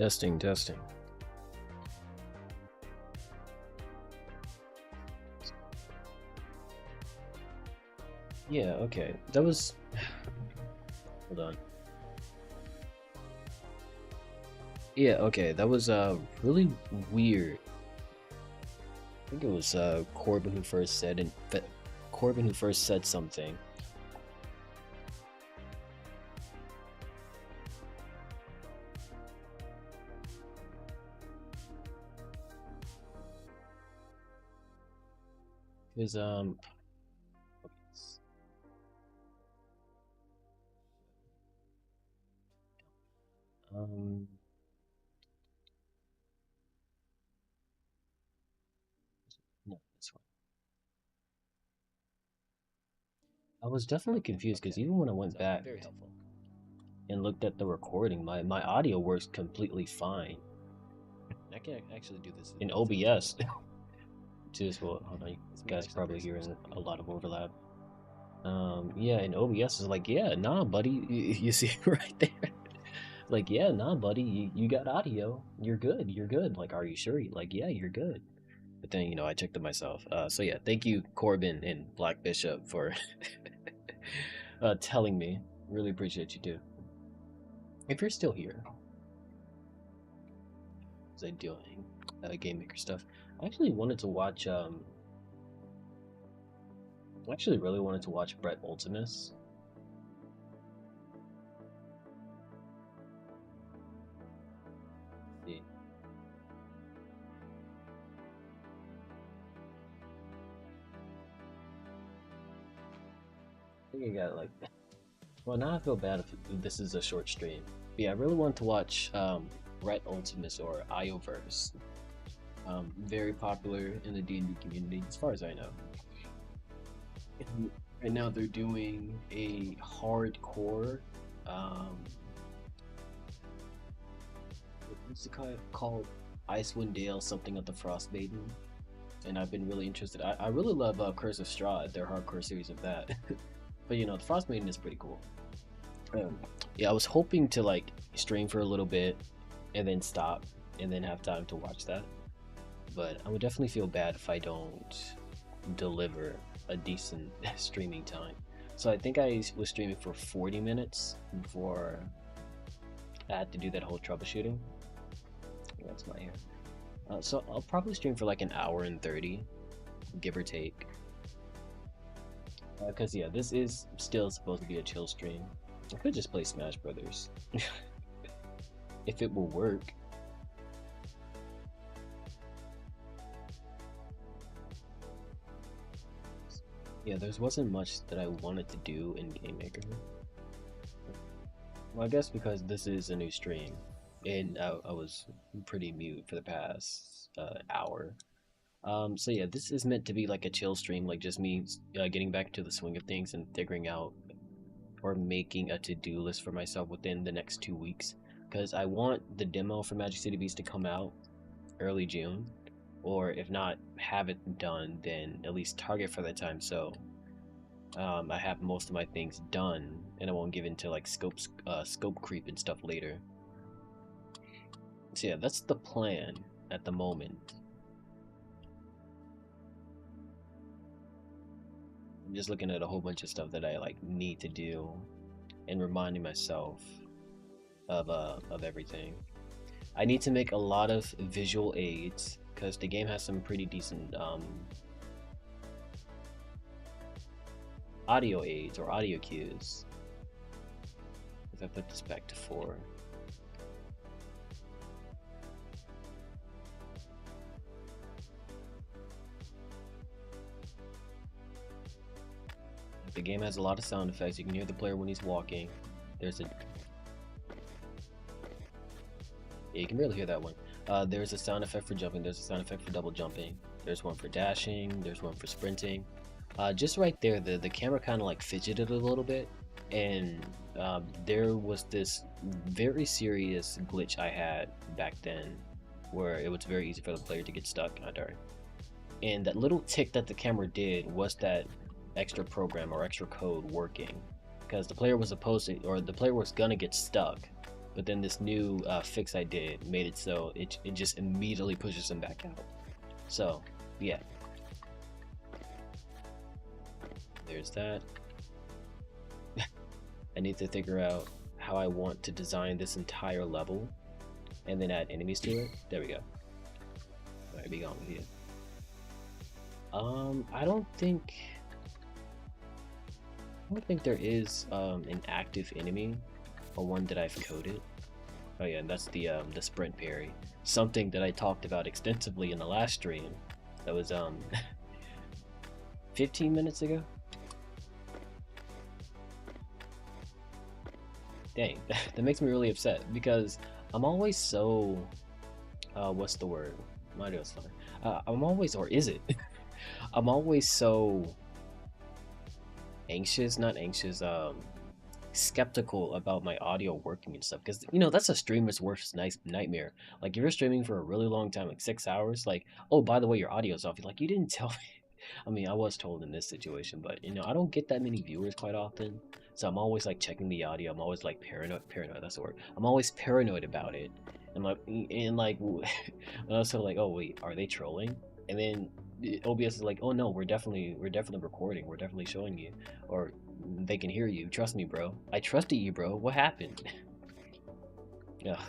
Testing, testing. Yeah, okay. That was. Hold on. Yeah, okay. That was really weird. I think it was Corbin who first said Corbin who first said something. Is um no, this one. I was definitely confused because even when I went back and looked at the recording, my audio works completely fine I can actually do this in OBS. Too as well. Hold on, you guys probably hearing a lot of overlap. Yeah, and OBS is like, yeah, nah, buddy, you see it right there. Like, yeah, nah, buddy, you got audio, you're good, you're good. Like, are you sure? Like, yeah, you're good. But then, I checked it myself. So yeah, thank you, Corbin and Black Bishop, for telling me. Really appreciate you too. If you're still here, as I doing game maker stuff, I actually wanted to watch. I actually really wanted to watch Brett Ultimus. See. I think I got like. Well, now I feel bad if this is a short stream. But yeah, I really want to watch Brett Ultimus or Ioverse. Very popular in the D&D community, as far as I know. And right now, they're doing a hardcore. What's it called? Icewind Dale, something of the Frostmaiden. And I've been really interested. I really love Curse of Strahd, their hardcore series of that. But the Frostmaiden is pretty cool. Yeah, I was hoping to like stream for a little bit and then stop and then have time to watch that. But I would definitely feel bad if I don't deliver a decent streaming time. So I think I was streaming for 40 minutes before I had to do that whole troubleshooting. That's my hair. So I'll probably stream for like an hour and 30, give or take. Because yeah, this is still supposed to be a chill stream. I could just play Smash Brothers. If it will work. Yeah, there wasn't much that I wanted to do in Game Maker. Well, I guess because this is a new stream, and I was pretty mute for the past hour. So yeah, this is meant to be like a chill stream, like just me getting back to the swing of things and figuring out or making a to-do list for myself within the next 2 weeks. Because I want the demo for Magic City Beast to come out early June, or if not have it done, then at least target for that time. So I have most of my things done, and I won't give into like scope creep and stuff later. So yeah, that's the plan at the moment. I'm just looking at a whole bunch of stuff that I like need to do, and reminding myself of everything. I need to make a lot of visual aids because the game has some pretty decent audio aids or audio cues. If I put this back to 4. The game has a lot of sound effects. You can hear the player when he's walking. There's a... Yeah, you can barely hear that one. There's a sound effect for jumping. There's a sound effect for double jumping. There's one for dashing. There's one for sprinting. Just right there, the camera kind of like fidgeted a little bit. And there was this very serious glitch I had back then where it was very easy for the player to get stuck. And that little tick that the camera did was that extra program or extra code working, because the player was supposed to, or the player was gonna get stuck But then this new fix I did made it so it just immediately pushes them back out. So yeah, there's that. I need to figure out how I want to design this entire level and then add enemies to it. There we go. Alright, be gone with you. I don't think there is an active enemy or one that I've coded. Oh yeah, and that's the sprint parry. Something that I talked about extensively in the last stream. That was 15 minutes ago. Dang, that makes me really upset because I'm always so what's the word? Mario's fine. I'm always, or is it? I'm always so anxious, not anxious, skeptical about my audio working and stuff because you know that's a streamer's worst nightmare. Like if you're streaming for a really long time, like 6 hours, like, oh, by the way, your audio's off. You're like, you didn't tell me. I mean, I was told in this situation, but you know, I don't get that many viewers quite often, so I'm always like checking the audio. I'm always like paranoid. That's the word. I'm always paranoid about it, and like, and also like, oh wait, are they trolling? And then OBS is like, oh no, we're definitely recording. We're definitely showing you, or they can hear you. Trust me, bro. I trusted you, bro. What happened? Yeah.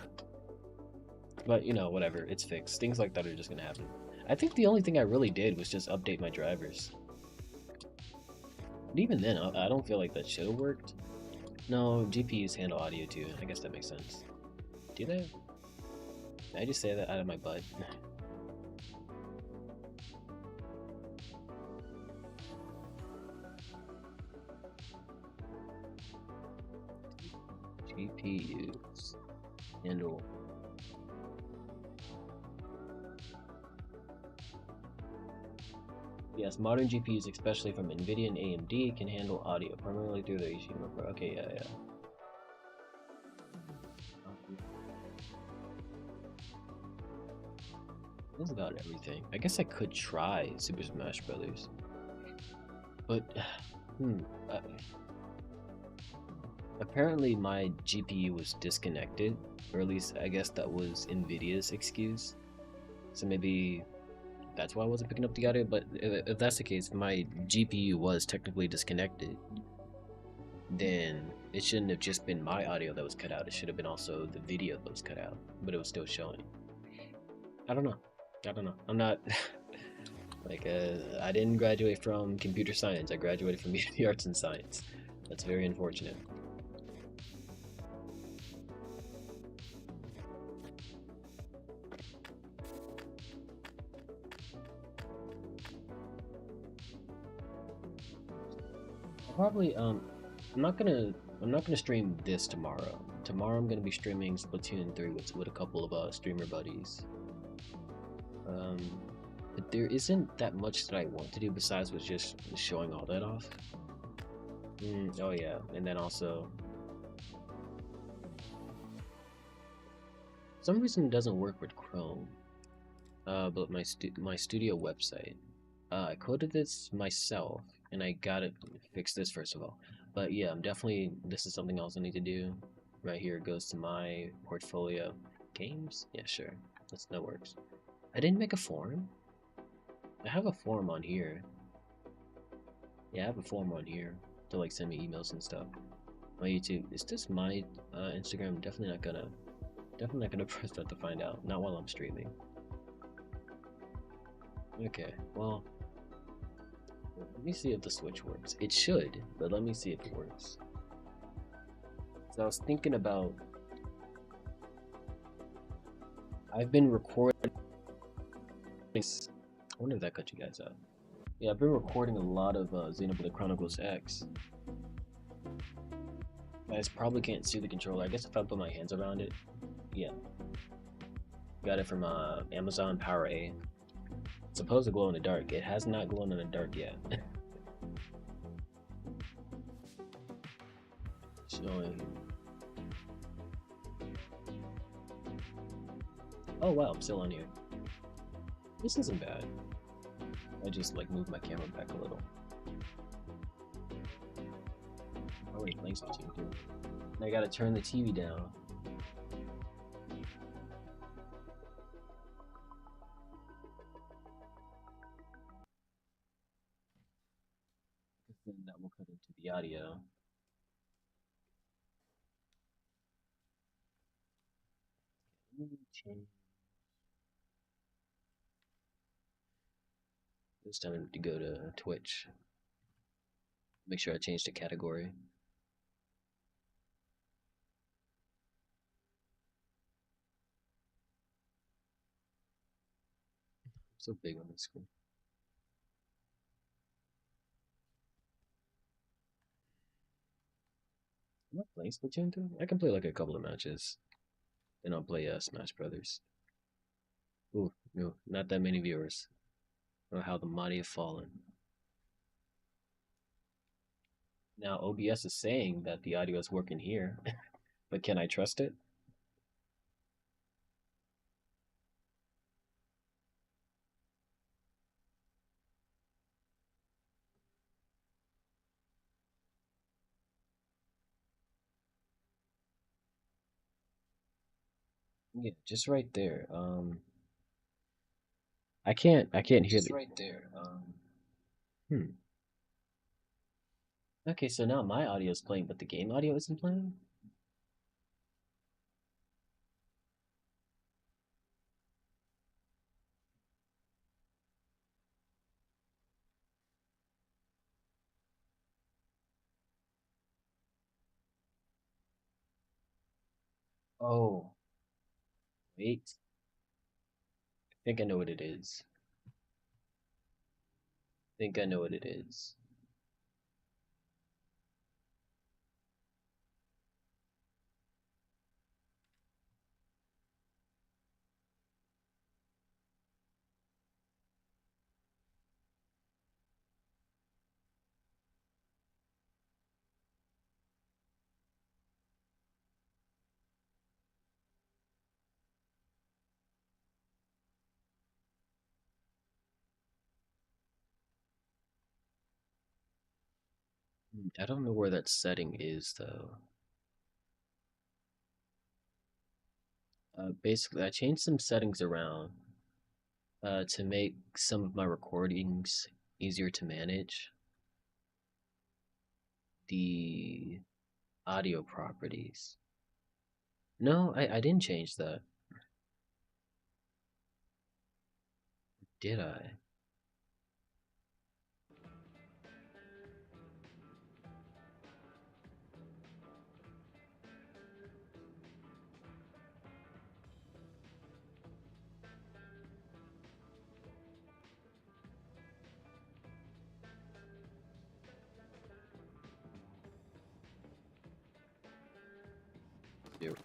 But you know, whatever. It's fixed. Things like that are just gonna happen. I think the only thing I really did was just update my drivers. But even then, I don't feel like that should have worked. No, GPUs handle audio too. I guess that makes sense. Do they? Did I just say that out of my butt? GPUs handle. Yes, modern GPUs, especially from NVIDIA and AMD, can handle audio primarily through the HDMI. Okay, yeah. That's about everything. I guess I could try Super Smash Brothers, but uh, apparently my GPU was disconnected, or at least I guess that was NVIDIA's excuse. So maybe that's why I wasn't picking up the audio. But if that's the case, my GPU was technically disconnected, then it shouldn't have just been my audio that was cut out. It should have been also the video that was cut out, but it was still showing. I don't know. I'm not like I didn't graduate from computer science. I graduated from the arts and science. That's very unfortunate. Probably I'm not gonna stream this tomorrow. Tomorrow I'm gonna be streaming Splatoon 3 with a couple of streamer buddies. But there isn't that much that I want to do besides with just showing all that off. Oh yeah, and then also for some reason it doesn't work with Chrome. But my studio website. I coded this myself, and I gotta fix this first of all. But yeah, this is something else I need to do. Right here it goes to my portfolio. Games? Yeah, sure. That works. I didn't make a form? I have a form on here. Yeah, I have a form on here to like send me emails and stuff. My YouTube. Is this my Instagram? Definitely not gonna press that to find out. Not while I'm streaming. Okay, well, let me see if the switch works. It should, but let me see if it works. So I was thinking about, I've been recording, I wonder if that cut you guys out. Yeah, I've been recording a lot of Xenoblade Chronicles X. You guys probably can't see the controller. I guess if I put my hands around it, yeah. Got it from Amazon Power A. It's supposed to glow in the dark. It has not glown in the dark yet. Showing. Oh wow, I'm still on here. This isn't bad. I just like moved my camera back a little. I'm already playing Splatoon too. And I gotta turn the TV down. audio. Let me change. This time to go to Twitch. Make sure I change the category. I'm so big on the screen. Am I playing Splatoon 2? I can play like a couple of matches. Then I'll play Smash Brothers. Ooh, no, not that many viewers. Oh, how the mighty have fallen. Now OBS is saying that the audio is working here, but can I trust it? Yeah, just right there. I can't hear Just the. right there. Hmm. Okay, so now my audio is playing, but the game audio isn't playing. Oh, wait. I think I know what it is. I think I know what it is. I don't know where that setting is though. Basically, I changed some settings around to make some of my recordings easier to manage. The audio properties. No, I didn't change that. Did I? Do.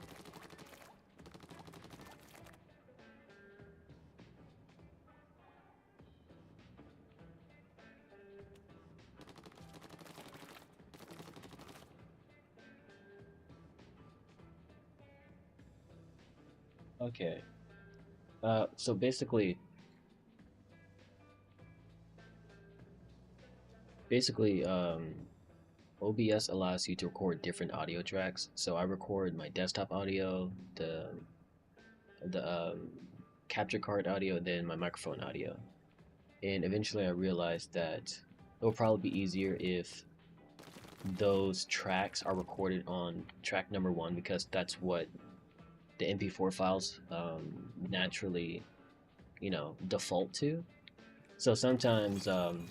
Okay. So basically, OBS allows you to record different audio tracks. So I record my desktop audio, the capture card audio, then my microphone audio. And eventually, I realized that it will probably be easier if those tracks are recorded on track number one because that's what the MP4 files naturally, default to. So sometimes on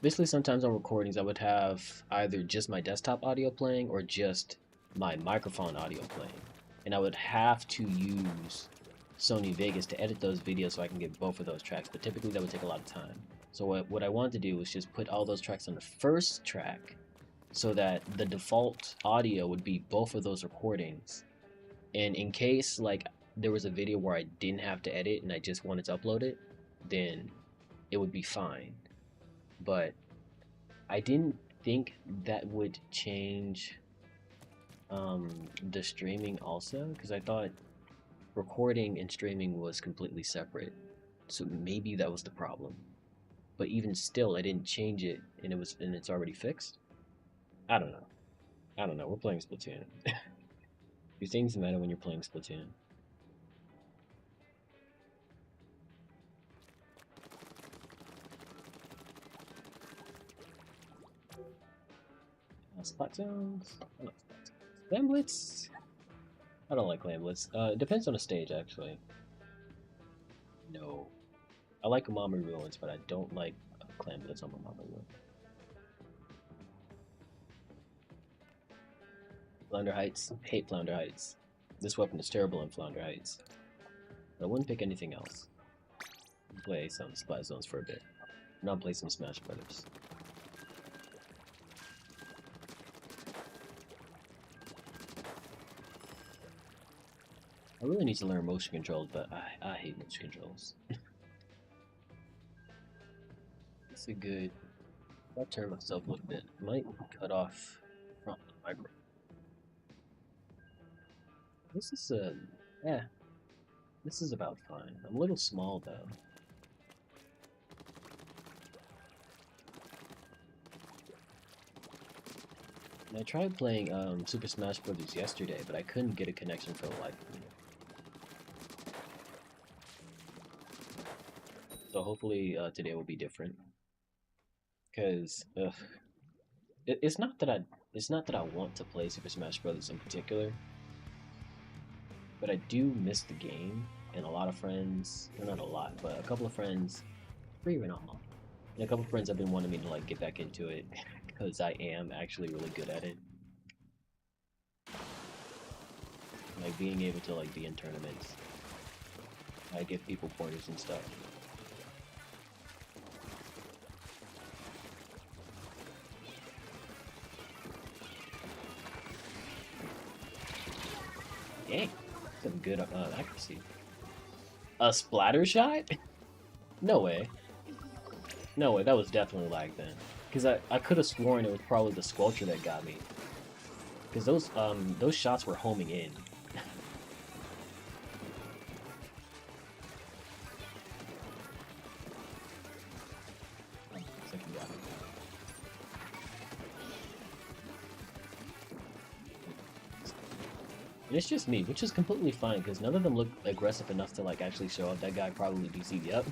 recordings, I would have either just my desktop audio playing or just my microphone audio playing. And I would have to use Sony Vegas to edit those videos so I can get both of those tracks. But typically, that would take a lot of time. So what I wanted to do was just put all those tracks on the first track so that the default audio would be both of those recordings. And in case like there was a video where I didn't have to edit and I just wanted to upload it, then it would be fine. But I didn't think that would change the streaming also because I thought recording and streaming was completely separate. So maybe that was the problem. But even still, I didn't change it and it's already fixed. I don't know. I don't know. We're playing Splatoon. Do things matter when you're playing Splatoon? Splatoons. I like Splatoons. Lamblets. I don't like lamblets. It depends on the stage, actually. No. I like Umami Ruins, but I don't like clamblets on Umami Ruins. Flounder Heights. Hate Flounder Heights. This weapon is terrible in Flounder Heights. But I wouldn't pick anything else. Play some Splat Zones for a bit. And I'll play some Smash Brothers. I really need to learn motion controls, but I hate motion controls. It's a good. I'll turn myself a little bit. Might cut off front of the micro. This is yeah. This is about fine. I'm a little small though. And I tried playing Super Smash Bros. Yesterday, but I couldn't get a connection for the life of me. So hopefully today will be different. Cause it's not that I want to play Super Smash Bros. In particular, but I do miss the game, and a lot of friends, well, not a lot, but a couple of friends, free right now, and a couple of friends have been wanting me to like get back into it because I am actually really good at it. Like being able to like be in tournaments, I give people pointers and stuff. Dang, some good accuracy. A splatter shot? No way. No way, that was definitely lag then. Because I could have sworn it was probably the Squelcher that got me. Because those shots were homing in. Second got me. And it's just me, which is completely fine because none of them look aggressive enough to like actually show up. That guy probably DC'd me up.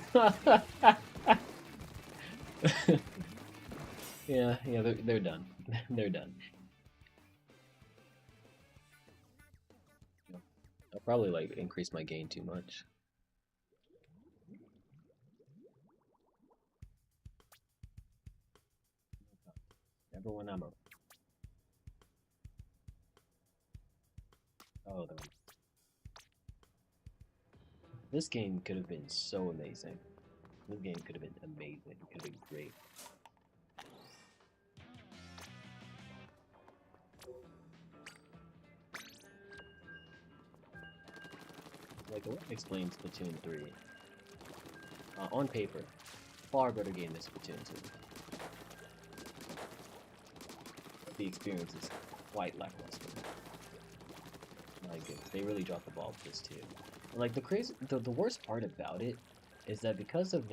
Yeah, they're done. They're done. I'll probably like increase my gain too much. Never when I'm a. Oh, this game could have been so amazing. This game could have been amazing. It could have been great. Like, what explains Splatoon 3? On paper, far better game than Splatoon 2. But the experience is quite lackluster. Like, they really dropped the ball with this too. And, like, the worst part about it is that because of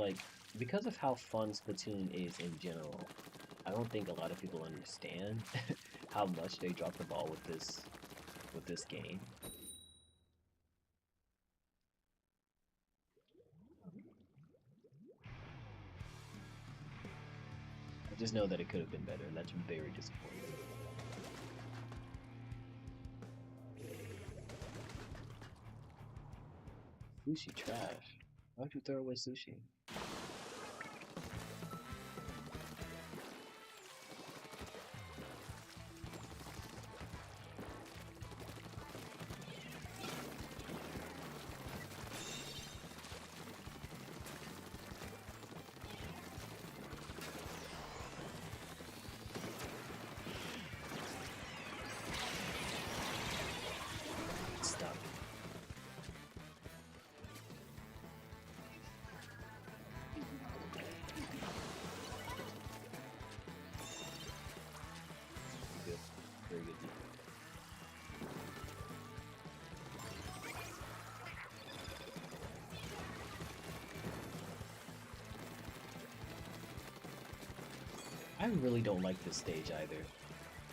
how fun Splatoon is in general, I don't think a lot of people understand how much they dropped the ball with this game. I just know that it could have been better, and that's very disappointing. Sushi trash. Why'd you throw away sushi? Stop. Good. Very good defense. I really don't like this stage either.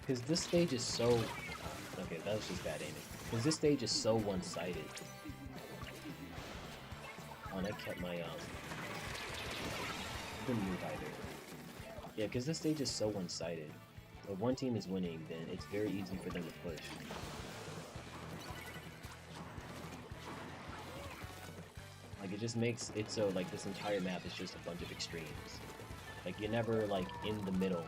Because this stage is so... Okay, that was just bad aiming. Because this stage is so one-sided. Oh, and I kept my, didn't move either. Yeah, because this stage is so one-sided. If one team is winning, then it's very easy for them to push. Like, it just makes it so, like, this entire map is just a bunch of extremes. Like, you're never, like, in the middle.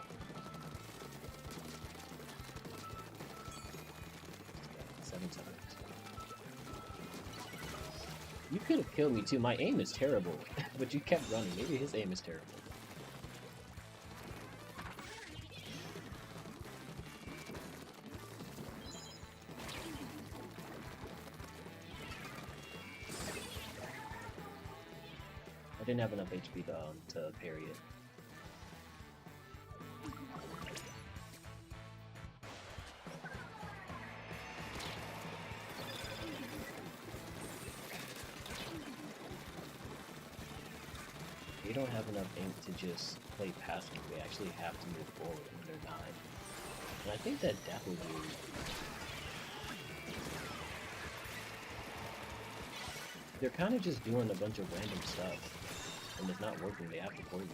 7 seconds. You could have killed me, too. My aim is terrible. But you kept running. Maybe his aim is terrible. I didn't have enough HP to parry it. They don't have enough ink to just play passing. They actually have to move forward when they're not. And I think that Dapple dude. They're kind of just doing a bunch of random stuff. And it's not working, they have to poison.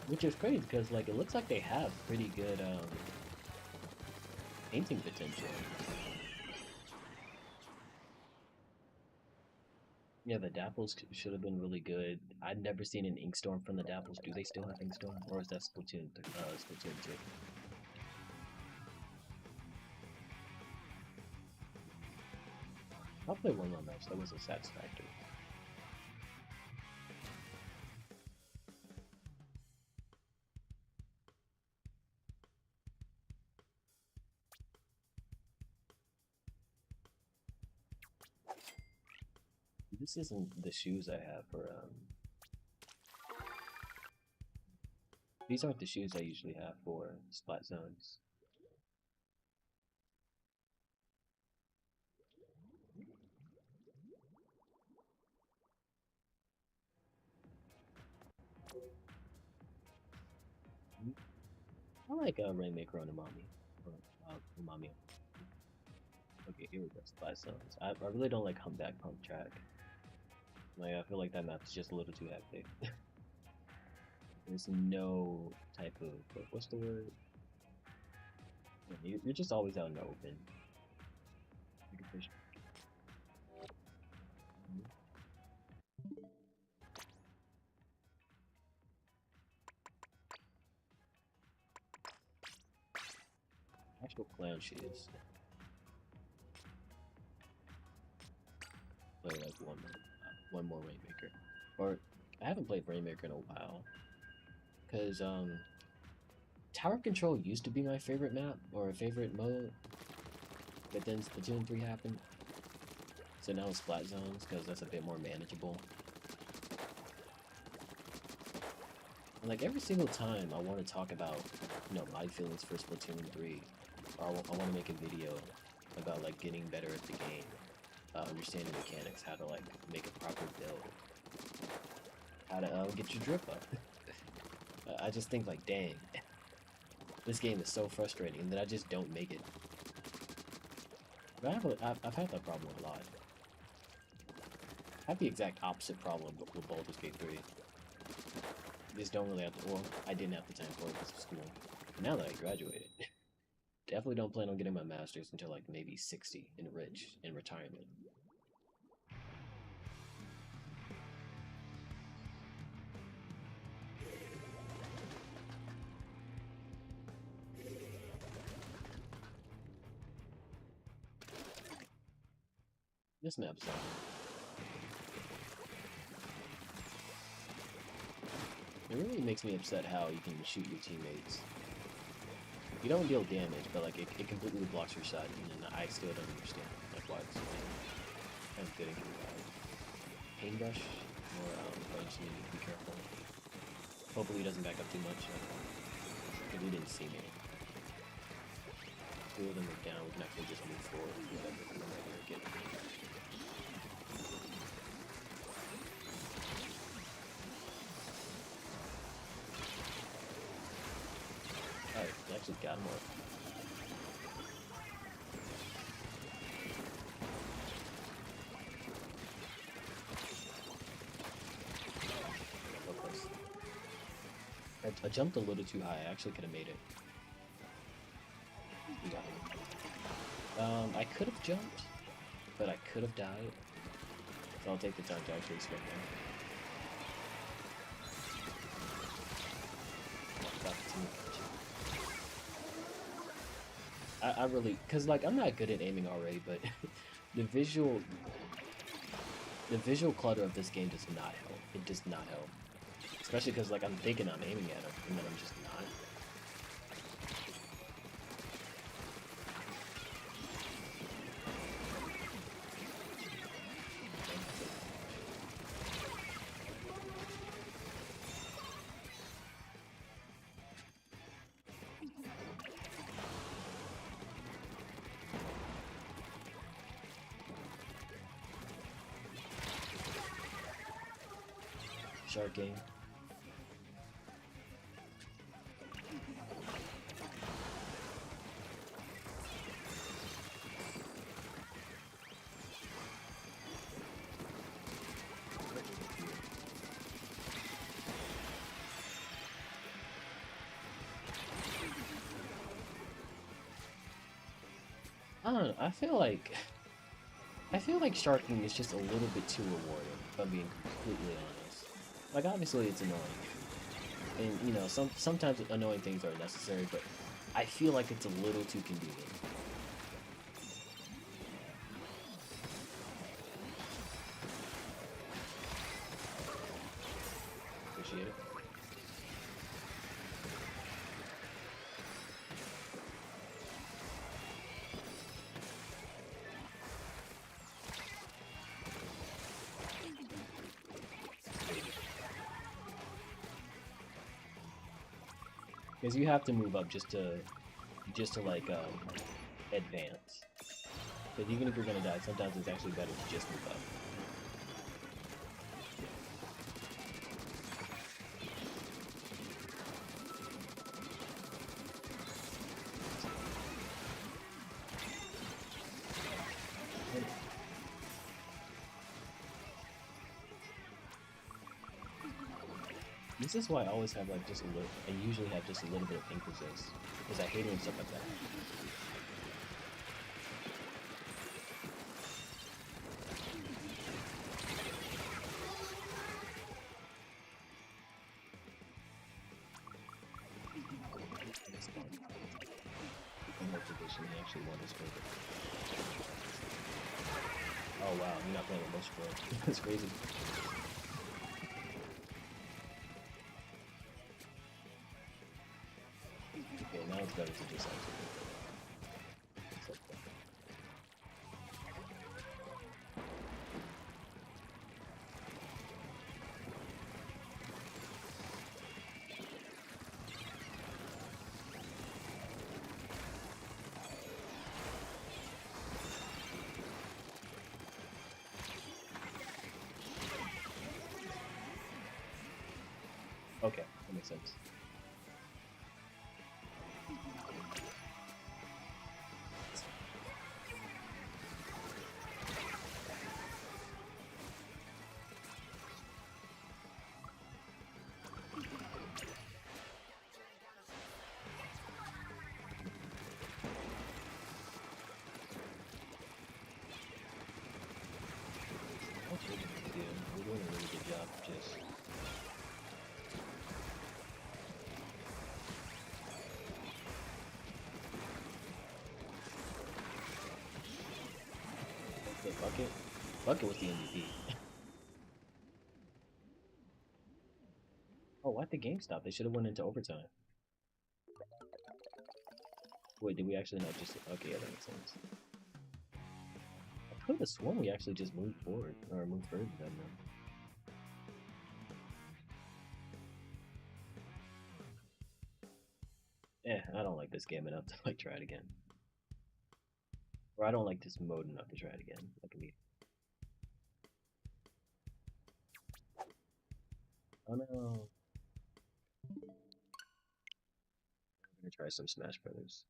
Which is crazy because like it looks like they have pretty good painting potential. Yeah, the Dapples should have been really good. I'd never seen an Inkstorm from the Dapples. Do they still have Inkstorm? Or is that Splatoon 2? I'll play one more match, that was a satisfactory. This isn't the shoes I have for, these aren't the shoes I usually have for Splat Zones. I like Rainmaker on Umami. Or, Umami. Okay, here we go, Splat Zones. I really don't like Humpback Pump Track. Like, I feel like that map is just a little too hectic. There's no type of, what's the word? You're just always out in the open. You can push. Actual clown shoes. Play like one more Rainmaker. Or, I haven't played Rainmaker in a while. Because, Tower Control used to be my favorite map, or a favorite mode. But then Splatoon 3 happened. So now it's Splat Zones, because that's a bit more manageable. And like every single time I want to talk about, my feelings for Splatoon 3, or I want to make a video about like getting better at the game, understanding mechanics, how to like make a proper build, how to get your drip up. I just think like, dang, this game is so frustrating, and that I just don't make it. But I've had that problem a lot. I have the exact opposite problem with Baldur's Gate 3. Just don't really have to, well, I didn't have the time for it because of school. But now that I graduated, definitely don't plan on getting my master's until like maybe 60 and rich in retirement. This map's it really makes me upset how you can shoot your teammates. You don't deal damage, but like it completely blocks your shot, and I still don't understand like why it's kind of getting paintbrush, or I just need to be careful. Hopefully he doesn't back up too much. Because he didn't see me. 2 of them are down. We can actually just move forward. Whatever. Get it. Alright, we actually got him up. I jumped a little too high. I actually could have made it. You got me. I could have jumped, but I could have died. So I'll take the time to actually swim there. Got the team. I really, cause like I'm not good at aiming already, but the visual, the visual clutter of this game does not help. It does not help, especially because like I'm thinking I'm aiming at him, and then I'm just not. Shark game. I don't know. I feel like sharking is just a little bit too rewarding, if I'm being completely honest. Like obviously it's annoying. And you know, sometimes annoying things are necessary, but I feel like it's a little too convenient. Appreciate it. Because you have to move up just to like advance. Because even if you're gonna die, sometimes it's actually better to just move up. This is why I always have like just a little. I usually have just a little bit of ink resist because I hate doing stuff like that. It's fun. In what position he actually won his favor. Oh wow, you're not playing with much, bro. That's crazy. Okay, now it's better to just actually. It's like that. Okay, that makes sense. That's what we're doing. We're doing a really good job of just. The bucket. Bucket was the MVP. Oh, why'd the game stop? They should have went into overtime. Wait, did we actually not just? Okay, yeah, that makes sense. I could have sworn we actually just moved forward or moved further than them. I don't like this game enough to like try it again. Or I don't like this mode enough to try it again. That can be. Oh no. I'm gonna try some Smash Brothers.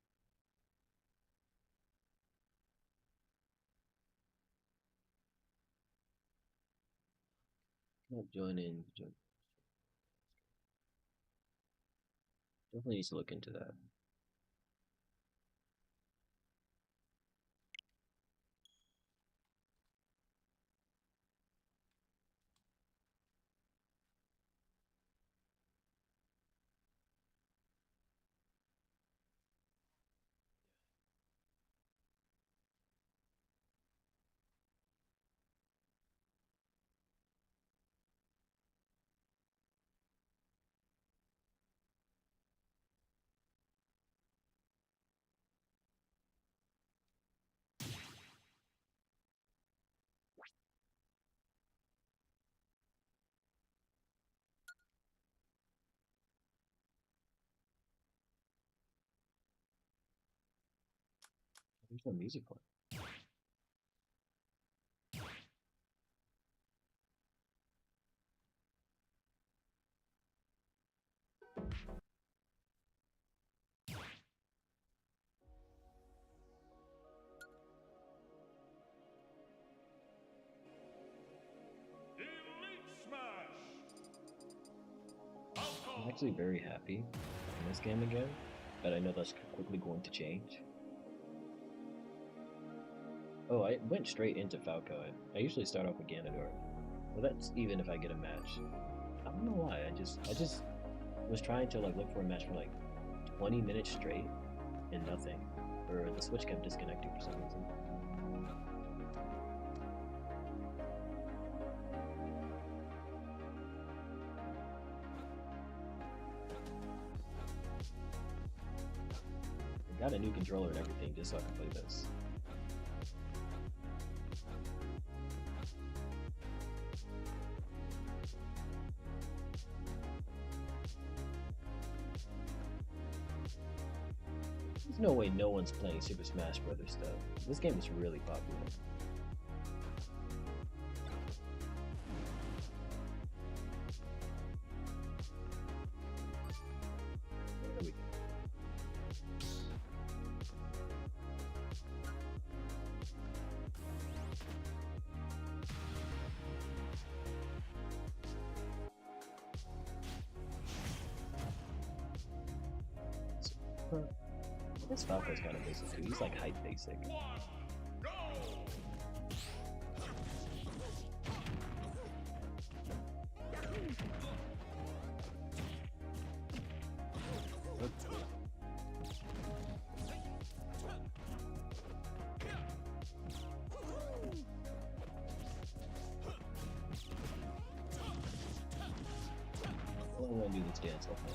Not join in. Join. Definitely needs to look into that. There's no music playing. I'm actually very happy in this game again, but I know that's quickly going to change. Oh, I went straight into Falco. I usually start off with Ganondorf. Well, that's even if I get a match. I don't know why. I just was trying to like look for a match for like 20 minutes straight and nothing, or the Switch kept disconnecting for some reason. I got a new controller and everything just so I can play this. There's no way no one's playing Super Smash Brothers stuff. This game is really popular. There we go. This Falco's kind of basic too. He's like hype basic. I don't want to do this dance all night.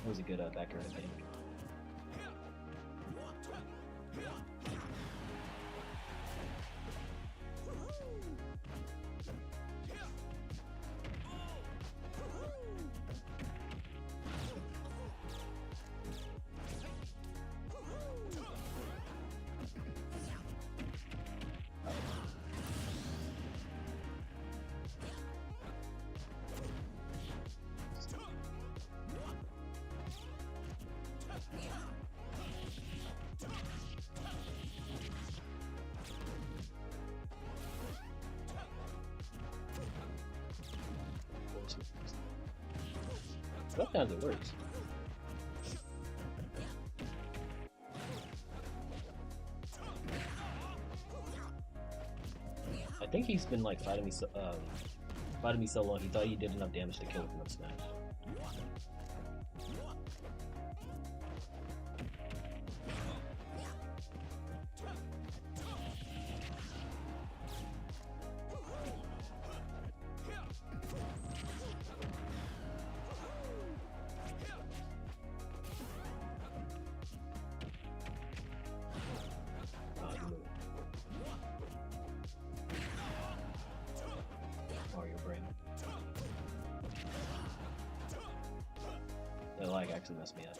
That was a good backer, I think. Sometimes it works. I think he's been like fighting me so long. He thought he did enough damage to kill with enough smash. Mario brain. That lag actually messed me up.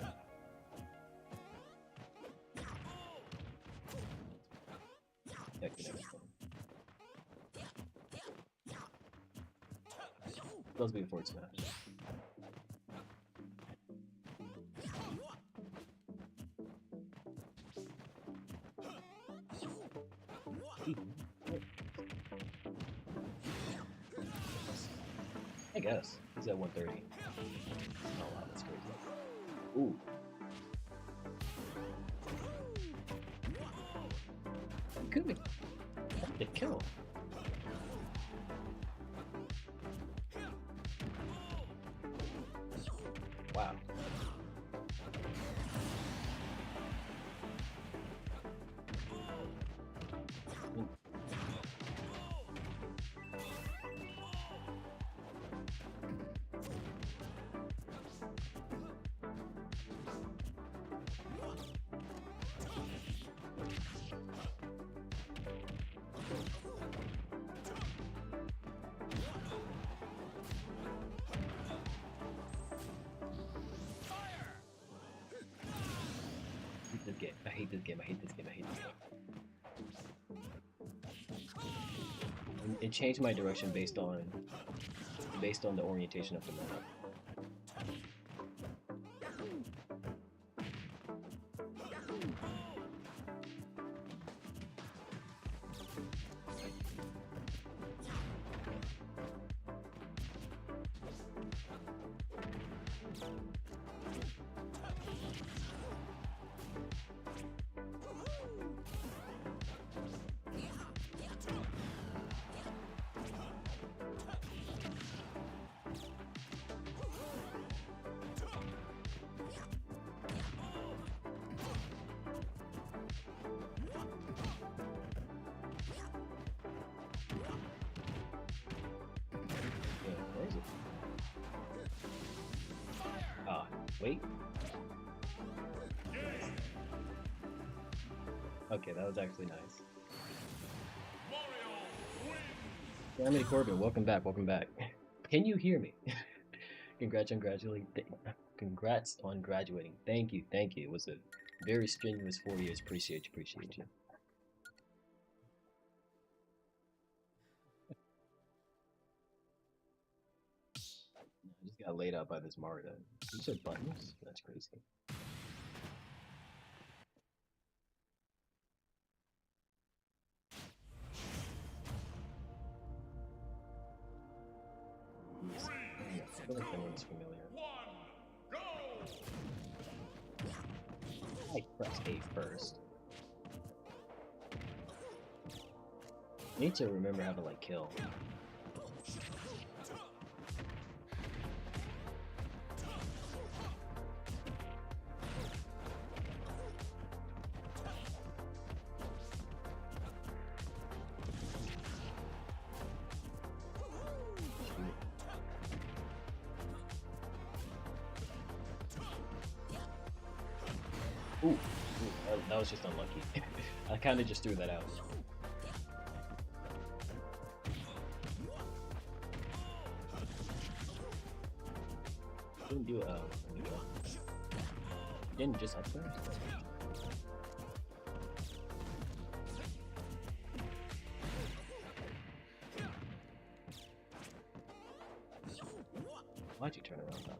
Heck, everything. supposed to be a forward smash. I guess. He's at 130. Oh wow, that's crazy. Ooh. He could be. The kill. Wow. This game. I hate this game. I hate this game. I hate this game. It changed my direction based on the orientation of the map. Wait. Okay, that was actually nice. Family Corbin, welcome back, welcome back. Can you hear me? Congrats on graduating. Congrats on graduating. Thank you, thank you. It was a very strenuous 4 years. Appreciate you, appreciate you. I just got laid out by this Marta. You said buttons? That's crazy. I feel like that one's familiar. I press A first. I need to remember how to like kill. Ooh, that was just unlucky. I kind of just threw that out. Didn't do didn't just up there. Why'd you turn around now?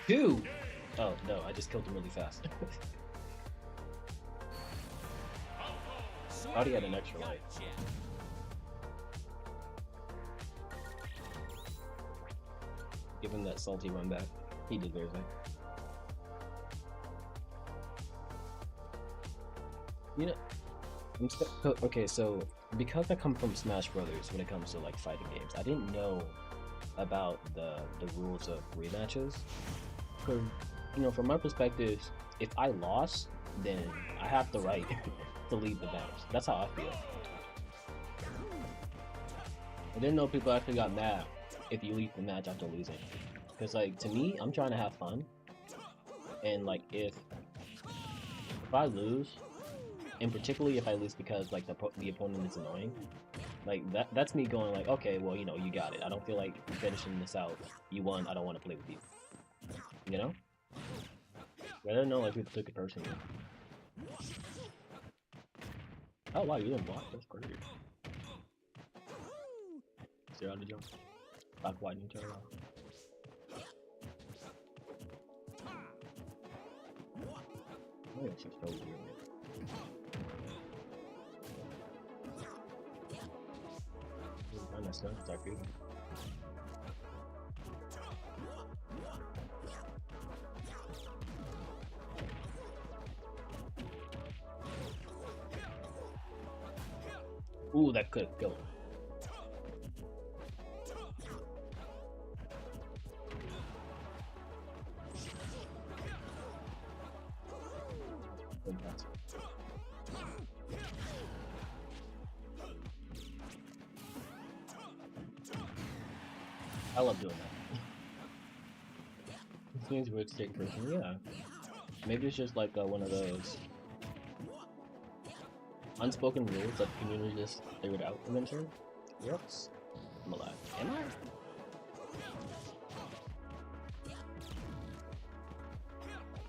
Two! Oh, no, I just killed him really fast. Thought he had an extra life. Give him that salty run back. He deserves it. You know, okay, so because I come from Smash Brothers when it comes to like fighting games, I didn't know about the rules of rematches. Because from my perspective, if I lost, then I have the right to leave the match. That's how I feel. I didn't know people actually got mad if you leave the match after losing. Because like to me, I'm trying to have fun, and like if I lose, and particularly if I lose because like the opponent is annoying, like that's me going like, okay, well you got it. I don't feel like finishing this out. You won. I don't want to play with you. You know? I didn't know like people took it personally. Oh wow, you didn't block. That's great. Zero to jump. Back lightning turn off. Oh, yeah, she's so weird. That's not start beating. Ooh, that could go. I love doing that. This means we're take person, yeah. Maybe it's just like one of those unspoken rules that the community just figured out eventually. Whoops. I'm alive. Am I?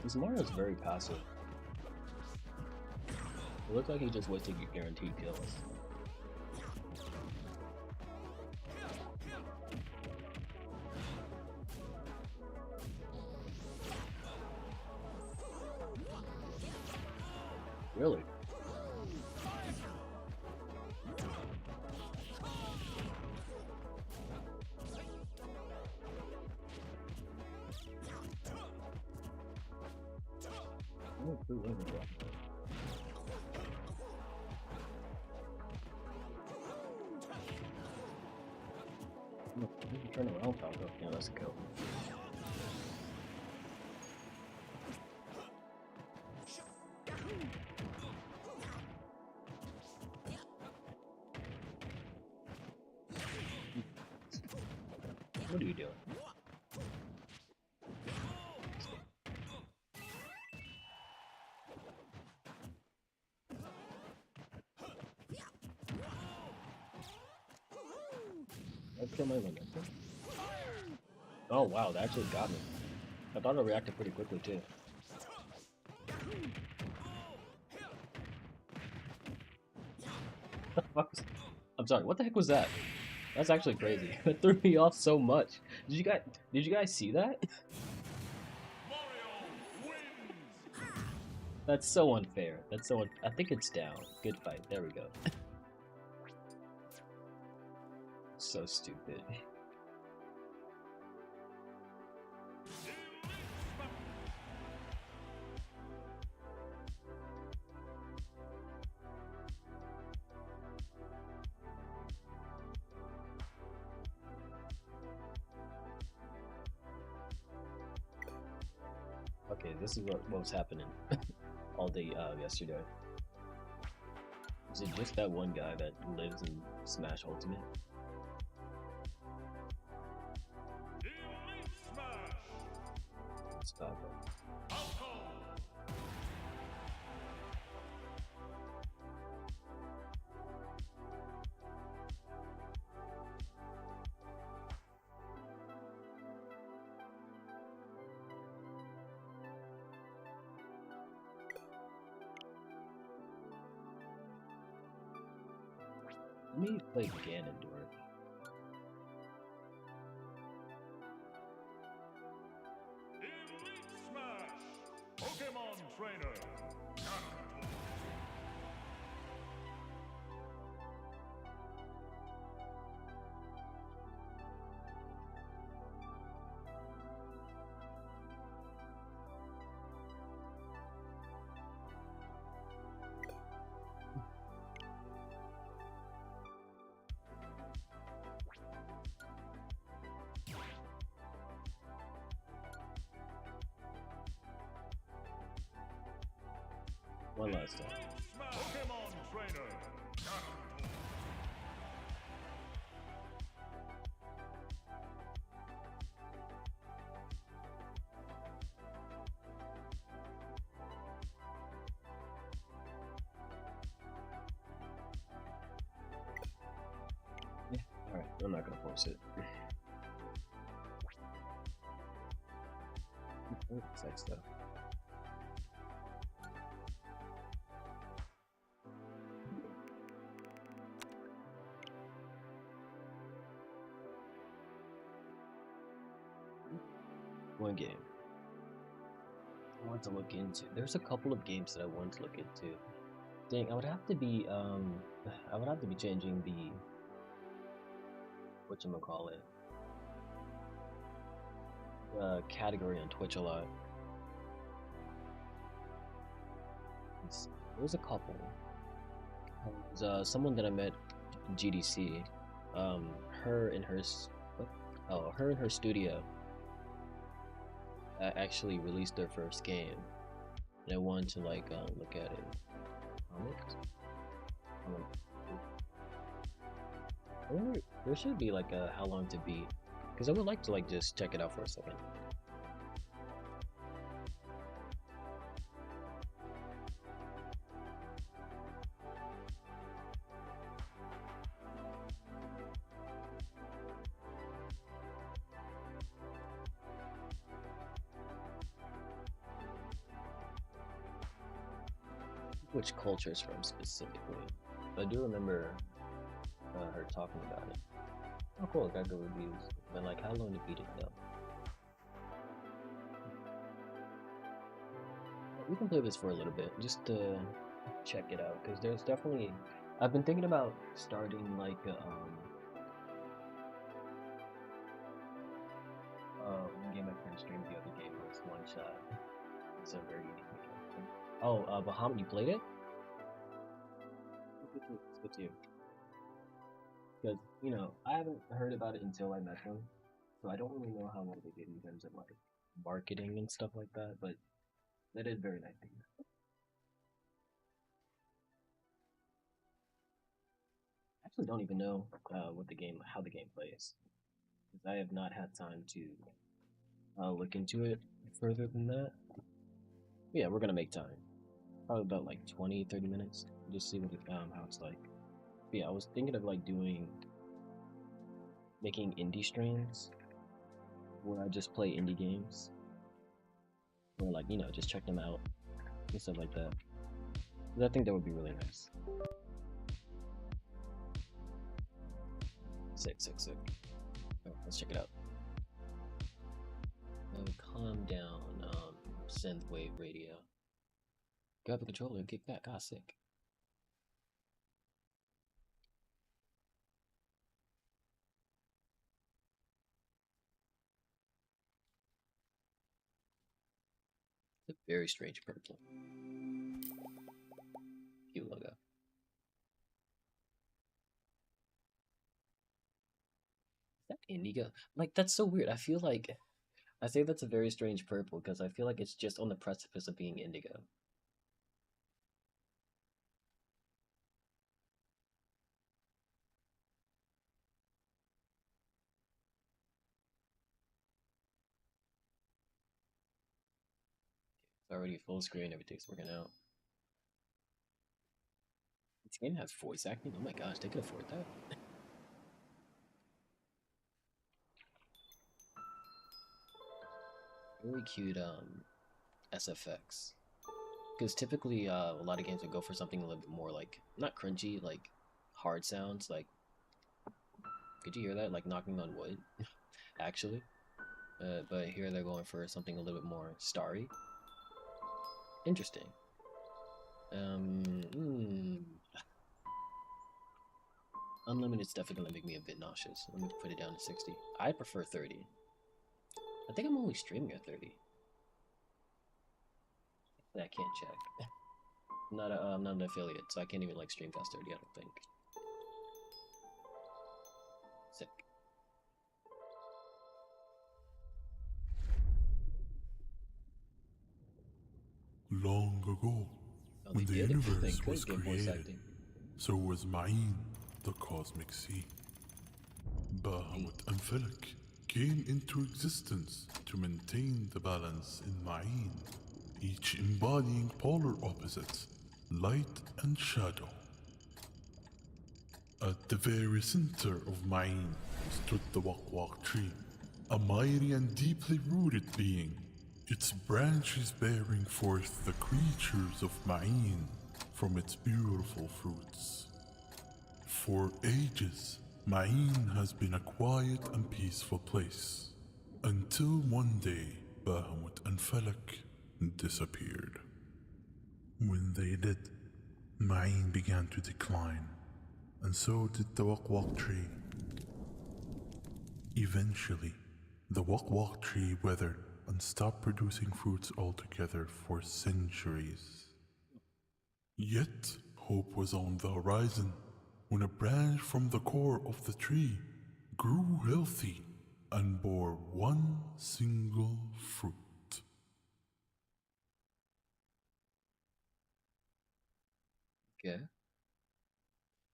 This Mario's very passive. It looks like he just waits to get guaranteed kills. Really? Oh, cool. Turn around, pop up. Yeah, that's a kill. What are you doing? Let's kill my limit. Oh wow, that actually got me. I thought it reacted pretty quickly too. I'm sorry, what the heck was that? That's actually crazy. It threw me off so much. Did you guys see that? That's so unfair. That's so I think it's down. Good fight. There we go. So stupid. Okay, this is what was happening all day yesterday. Is it just that one guy that lives in Smash Ultimate? It's Falco. Let me play Ganondorf. Elite Smash! Pokemon Trainer! One last time. Pokemon Trainer. Yeah. All right. I'm not gonna force it. Sex stuff. One game I want to look into. There's a couple of games that I want to look into. Dang, I would have to be I would have to be changing the whatchamacallit category on Twitch a lot. There's a couple. There's someone that I met in GDC. Her and her her and her studio actually released their first game, and I wanted to like look at it. I wonder, there should be like a how long to beat, because I would like to like just check it out for a second. Which culture it's from specifically. I do remember her talking about it. Oh cool, it got good reviews. But like, how long to beat it though? We can play this for a little bit, just to check it out, because there's definitely... I've been thinking about starting like one game I can stream, the other game was one shot. It's a very unique game. Oh, Bahamut, you played it? It's good too. Because, you know, I haven't heard about it until I met him, so I don't really know how well they did in terms of like marketing and stuff like that, but that is very nice. I actually don't even know how the game plays, because I have not had time to look into it further than that. Yeah, we're gonna make time. Probably about like 20-30 minutes. Just see what how it's like. But yeah, I was thinking of like making indie streams where I just play indie games. Or like, you know, just check them out and stuff like that. 'Cause I think that would be really nice. Sick. Alright, let's check it out. Calm down, synthwave radio. Grab the controller and kick back. Ah, sick. It's a very strange purple. Cute logo. Is that indigo? Like, that's so weird. I feel like I say that's a very strange purple because I feel like it's just on the precipice of being indigo. It's already full screen, everything's working out. This game has voice acting? Oh my gosh, they could afford that. Really cute SFX. Because typically a lot of games would go for something a little bit more like, not cringy, like hard sounds. Like, could you hear that? Like knocking on wood, actually. But here they're going for something a little bit more starry. Interesting. Unlimited's definitely gonna make me a bit nauseous. Let me put it down to 60. I prefer 30. I think I'm only streaming at 30. I can't check. I'm not an affiliate, so I can't even like stream past 30, I don't think. Sick. Long ago, Oh, they When the did it. They universe was could get voice created, acting. so was Ma'in, the cosmic sea. Hey, Bahamut and Felak came into existence to maintain the balance in Ma'in, each embodying polar opposites, light and shadow. At the very center of Ma'in stood the Wak tree, a mighty and deeply rooted being, its branches bearing forth the creatures of Ma'in from its beautiful fruits. For ages, Ma'in has been a quiet and peaceful place, until one day Bahamut and Felak disappeared. When they did, Ma'in began to decline, and so did the Wak tree. Eventually, the Wak tree withered and stopped producing fruits altogether for centuries. Yet, hope was on the horizon when a branch from the core of the tree grew healthy and bore one single fruit. okay.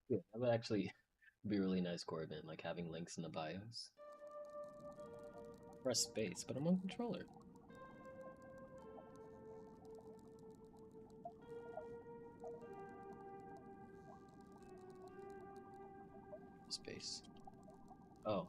Yeah, that would actually be a really nice core event, like having links in the bios. Press space, but I'm on controller. Space. Oh.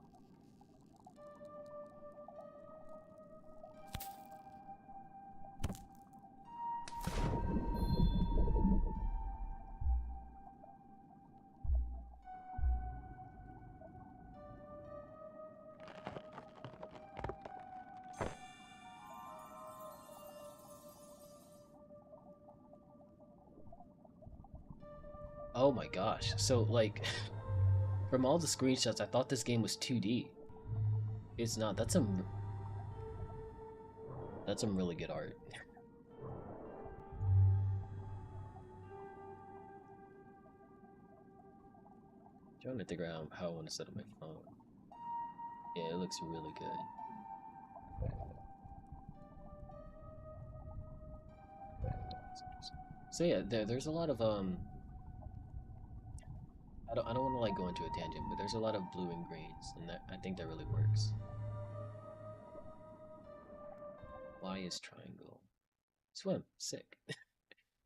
Oh my gosh. So, like, from all the screenshots, I thought this game was 2D. It's not. That's some really good art. Trying to figure out how I want to set up my phone. Yeah, it looks really good. So yeah, there's a lot of I don't want to like go into a tangent, but there's a lot of blue and greens, and that I think that really works. Y is triangle. Swim, sick. I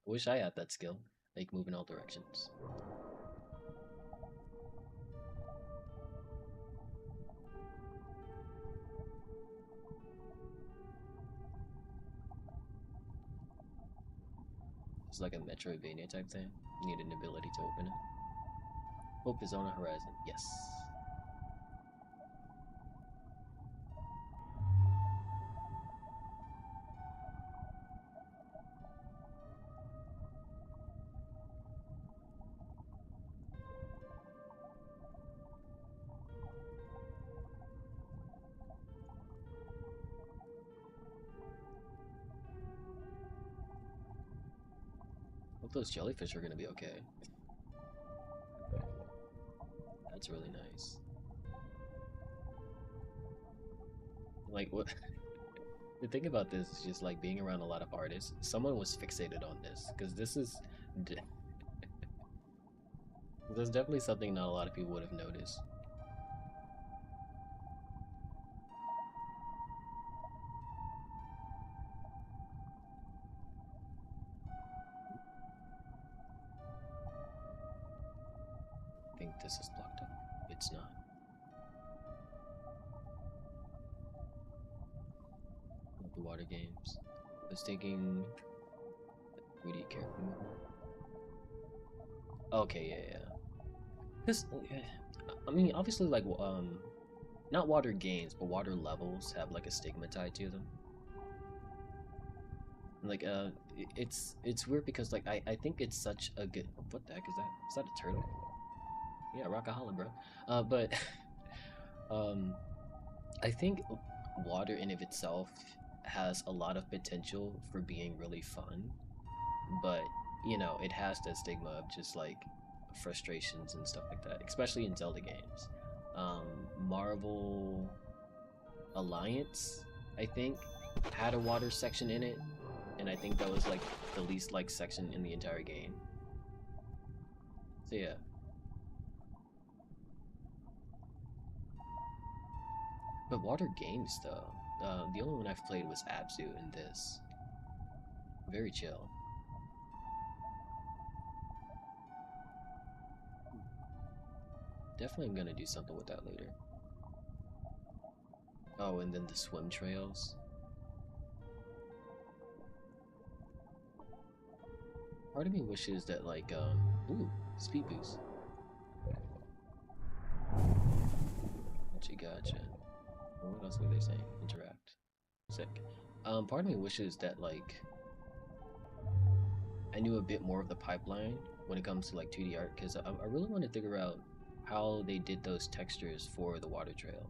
wish I had that skill. Like move in all directions. It's like a Metroidvania type thing. You need an ability to open it. Hope is on the horizon. Yes. Hope those jellyfish are gonna be okay. That's really nice. Like what? The thing about this is just like being around a lot of artists. Someone was fixated on this because this is. There's definitely something not a lot of people would have noticed. I think this is blocked up. It's not. Not the water games. I was thinking 3D character movement. Okay, yeah, yeah. Because I mean, obviously, like not water games, but water levels have like a stigma tied to them. Like it's weird because like I think it's such a good. What the heck is that? Is that a turtle? Yeah, rockaholic, bro. But um, I think water in of itself has a lot of potential for being really fun, but it has that stigma of just like frustrations and stuff like that, especially in Zelda games. Um, Marvel Alliance, I think, had a water section in it, and I think that was like the least liked section in the entire game. So yeah. But water games though, the only one I've played was Abzu and this. Very chill. Definitely I'm gonna do something with that later. Oh, and then the swim trails. Part of me wishes that like, ooh, speed boost. Gotcha. What else were they saying? Interact. Sick. Part of me wishes that like I knew a bit more of the pipeline when it comes to like 2D art, because I really want to figure out how they did those textures for the water trail.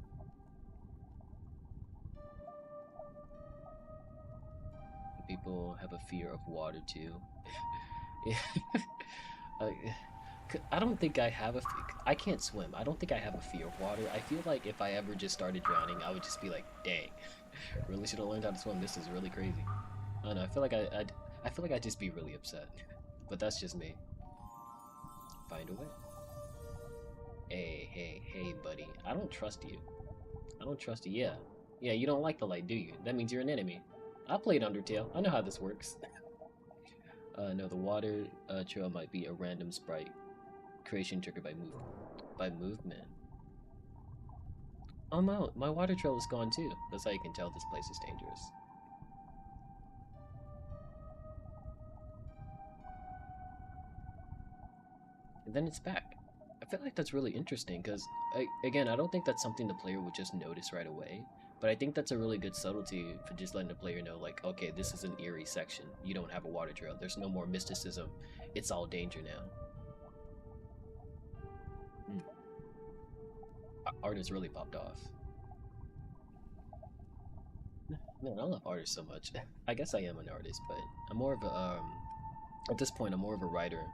People have a fear of water too. I don't think I have a. I can't swim. I don't think I have a fear of water. I feel like if I ever just started drowning, I would just be like, "Dang, really should have learned how to swim. This is really crazy." I don't know. I feel like I feel like I'd just be really upset. But that's just me. Find a way. Hey, buddy. I don't trust you. I don't trust you. Yeah. You don't like the light, do you? That means you're an enemy. I played Undertale. I know how this works. No, the water trail might be a random sprite creation triggered by movement. Oh no, my water trail is gone too. That's how you can tell this place is dangerous. And then it's back. I feel like that's really interesting because, again, I don't think that's something the player would just notice right away. But I think that's a really good subtlety for just letting the player know, like, okay, this is an eerie section. You don't have a water trail. There's no more mysticism. It's all danger now. Art has really popped off. Man, I love artists so much. I guess I am an artist, but I'm more of a, at this point, I'm more of a writer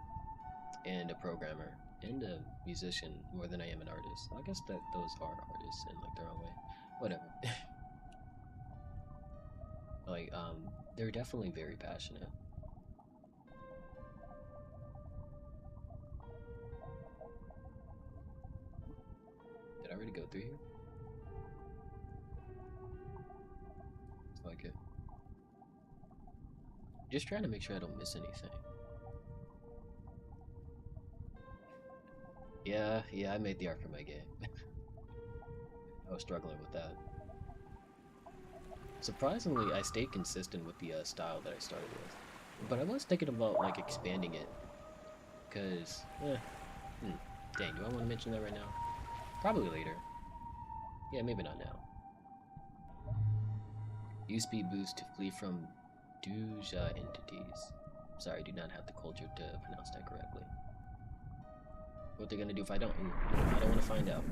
and a programmer and a musician more than I am an artist. I guess that those are artists in like their own way. Whatever. Like, they're definitely very passionate. Did I already go through here? It's like it. Just trying to make sure I don't miss anything. Yeah, I made the art for my game. I was struggling with that. Surprisingly, I stayed consistent with the style that I started with. But I was thinking about, like, expanding it. Because, dang, do I want to mention that right now? Probably later. Yeah, maybe not now. Use speed boost to flee from Duja entities. Sorry, I do not have the culture to pronounce that correctly. What they're gonna do if I don't? I don't want to find out.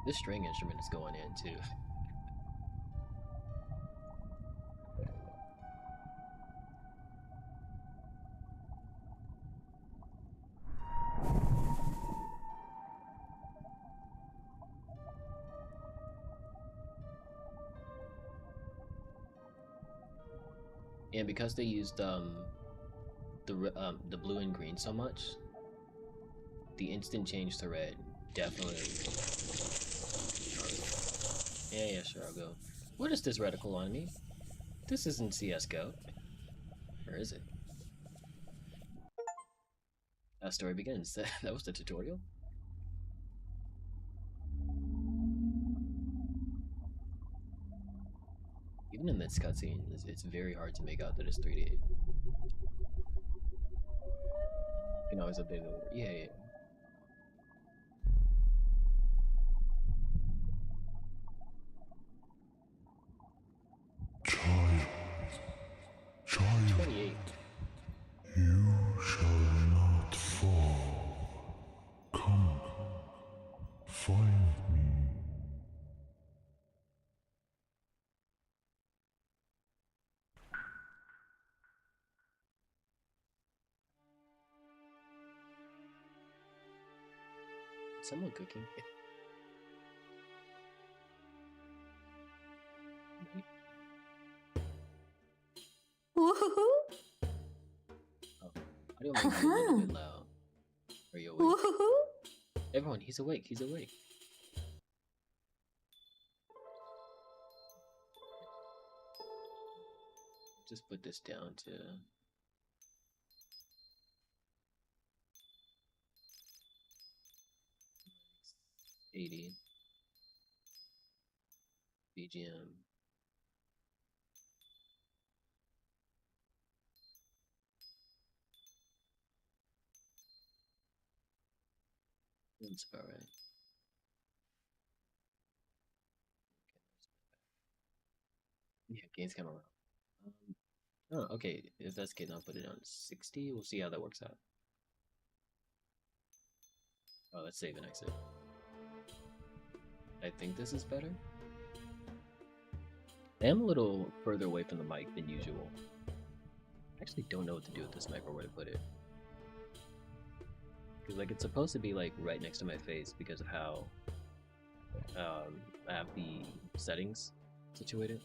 This string instrument is going in too. And because they used the blue and green so much, the instant change to red definitely. Yeah, sure, I'll go. What is this reticle on me? This isn't CS:GO. Or is it? Story begins. That was the tutorial? Even in this cutscene, it's very hard to make out that it's 3D. You can always update it. Yeah. Child, 28. you shall not fall. Come, someone cooking? Woohoo! Oh, audio might be a little bit loud. Are you awake? Woohoo! Everyone, he's awake. He's awake. Just put this down to 80 BGM. That's about right. Yeah, game's kind of loud. Oh, okay. If that's the case, I'll put it on 60. We'll see how that works out. Oh, let's save and exit. I think this is better. I am a little further away from the mic than usual. I actually don't know what to do with this mic or where to put it. Because like it's supposed to be like right next to my face because of how I have the settings situated.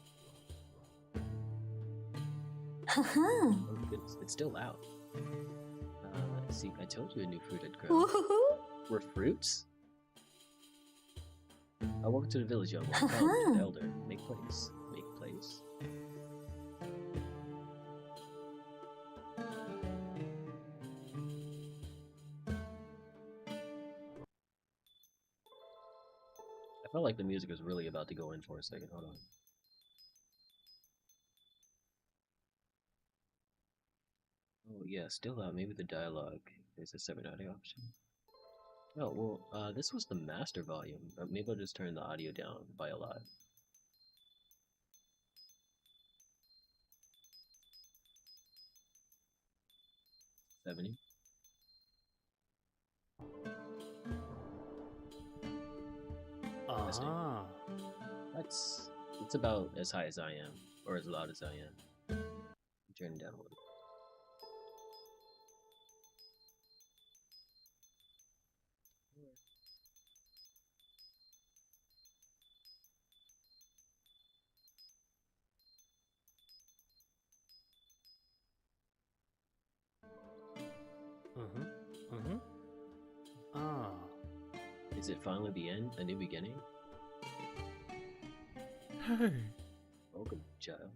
Haha! Oh goodness, it's still loud. See, I told you a new fruit had grown. Woohoo! We're fruits? I walked to the village, young one. Found the elder. Make place. Make place. I felt like the music was really about to go in for a second. Hold on. Oh yeah, still out. Maybe the dialogue is a separate audio option. Oh well, this was the master volume. Maybe I'll just turn the audio down by a lot. 70. Ah. It's about as high as I am, or as loud as I am. Turn it down a little. Ah. Is it finally the end? A new beginning? Hey, Welcome, child.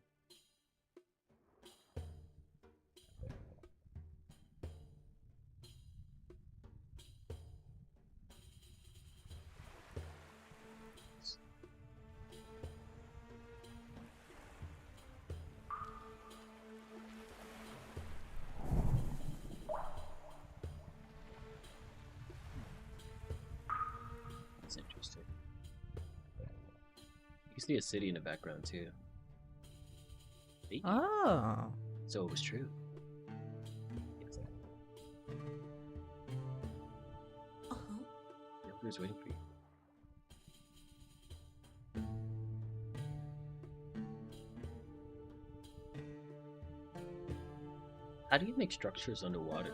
That's interesting. You can see a city in the background too. Hey, Oh. so it was true. Uh-huh. The elder's waiting for you. How do you make structures underwater?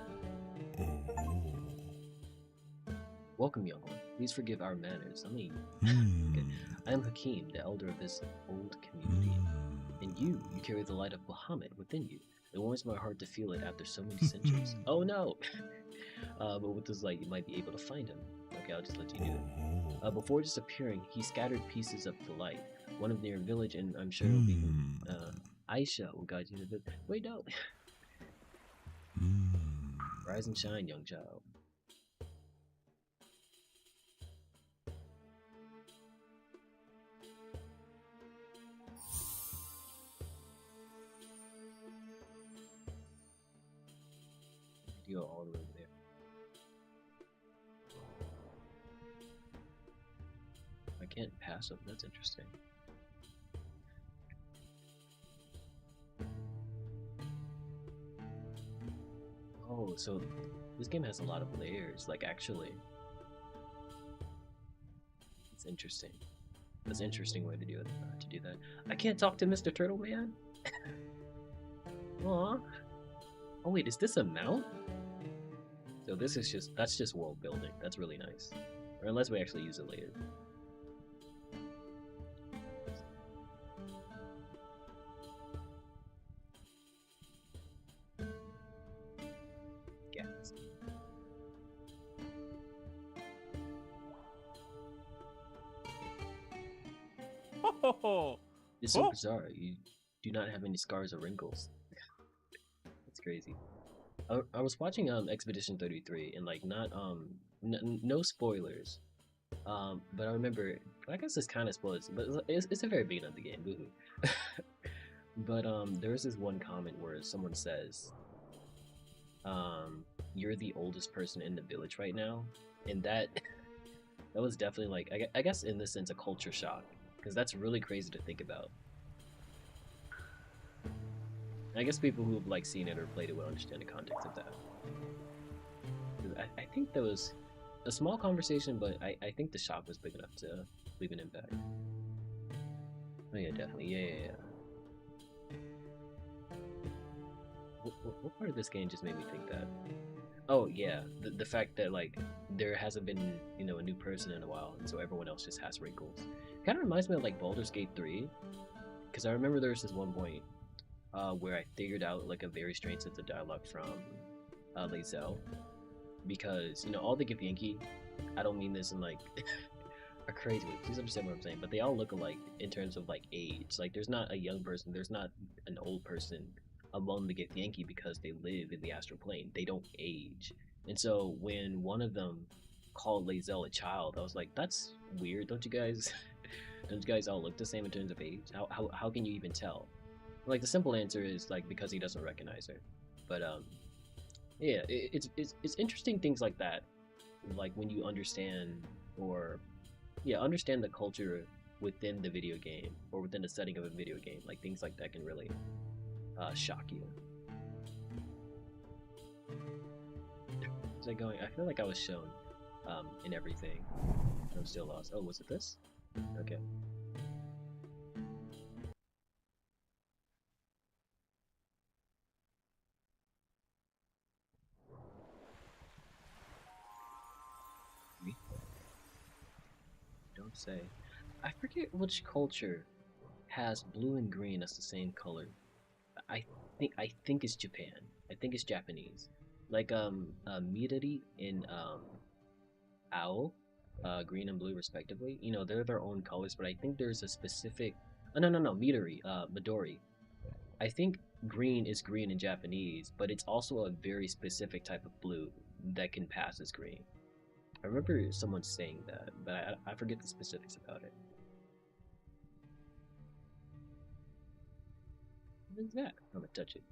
Welcome, young one. Please forgive our manners. I am Hakim, the elder of this old community. And you carry the light of Muhammad within you. It warms my heart to feel it after so many centuries. Oh no! But with this light, you might be able to find him. Okay, I'll just let you do it. Before disappearing, he scattered pieces of the light. One of near village, and I'm sure it'll be Aisha will guide you to the. Wait, no! Rise and shine, young child. You go all the way over there. I can't pass them. That's interesting. Oh, so this game has a lot of layers. Like, actually, it's interesting. That's an interesting way to do it. To do that, I can't talk to Mr. Turtle Man. Aw. Oh wait, is this a mount? So this is that's just world building. That's really nice. or unless we actually use it later. Yeah. Oh, It's so bizarre. You do not have any scars or wrinkles. That's crazy. I was watching Expedition 33 and like not no spoilers. But I remember, I guess this kind of spoils, but it's a very beginning of the game. Boo-hoo. But there was this one comment where someone says, "You're the oldest person in the village right now," and that that was definitely like I guess in this sense a culture shock because that's really crazy to think about. I guess people who've like seen it or played it will understand the context of that. 'Cause I think that was a small conversation, but I think the shock was big enough to leave an impact. Oh yeah, definitely. Yeah. What part of this game just made me think that? Oh yeah, the fact that like there hasn't been a new person in a while, and so everyone else just has wrinkles. Kind of reminds me of like Baldur's Gate 3, because I remember there was this one point where I figured out like a very strange sense of dialogue from Lae'zel, because all the Githyanki, I don't mean this in like a crazy way. Please understand what I'm saying, but they all look alike in terms of like age. Like there's not a young person, there's not an old person among the Githyanki because they live in the astral plane. They don't age, and so when one of them called Lae'zel a child, I was like, that's weird. Don't you guys? Don't you guys all look the same in terms of age? How can you even tell? Like the simple answer is like because he doesn't recognize her. But yeah, it's interesting things like that, like when you understand or yeah understand the culture within the video game or within the setting of a video game. Like things like that can really shock you. How's that going? I feel like I was shown in everything. I'm still lost. Oh, was it this? Okay. Don't say. I forget which culture has blue and green as the same color. I think it's Japan. I think it's Japanese. Like Midori in Owl, green and blue respectively. They're their own colors, but I think there's a specific. Oh, no, Midori, Midori. I think green is green in Japanese, but it's also a very specific type of blue that can pass as green. I remember someone saying that, but I forget the specifics about it. What is that? I'm gonna touch it.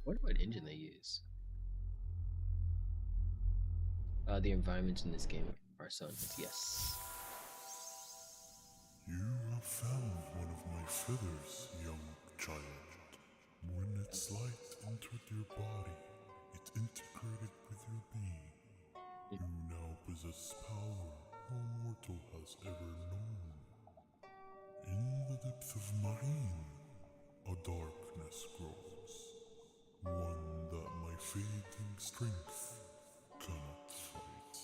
I wonder what engine they use. The environments in this game are so nice. Yes. You have found one of my feathers, young child. When its light entered your body, it integrated with your being. You now possess power no mortal has ever known. In the depth of Marine, a darkness grows, one that my fading strength cannot fight.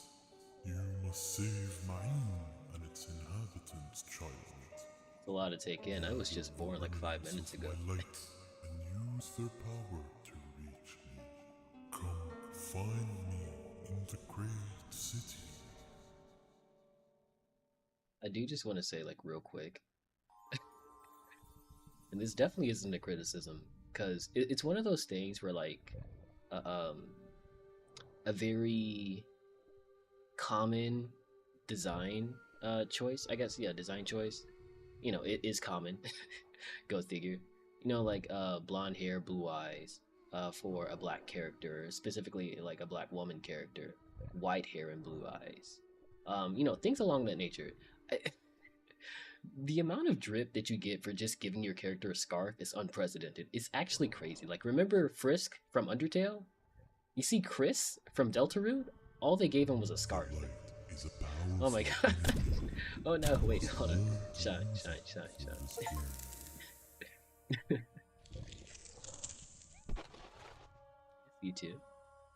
You must save Marine and its inhabitants, child. It's a lot to take in. I was just born like 5 minutes ago. My light and use their power to reach me. Come find me in the great city. I do just want to say, like, real quick, and this definitely isn't a criticism, because it's one of those things where, like, uh, um, a very common design choice, I guess, yeah, design choice, it is common. Go figure. Like blonde hair, blue eyes for a black character, specifically like a black woman character, white hair and blue eyes. Things along that nature. I, The amount of drip that you get for just giving your character a scarf is unprecedented. It's actually crazy. Like, remember Frisk from Undertale? You see Chris from Deltarune? All they gave him was a scarf. Light is a Oh my powerful god. energy. Oh no, wait, hold on. Learn to Shine, use shine, it shine, on shine. this journey. You too.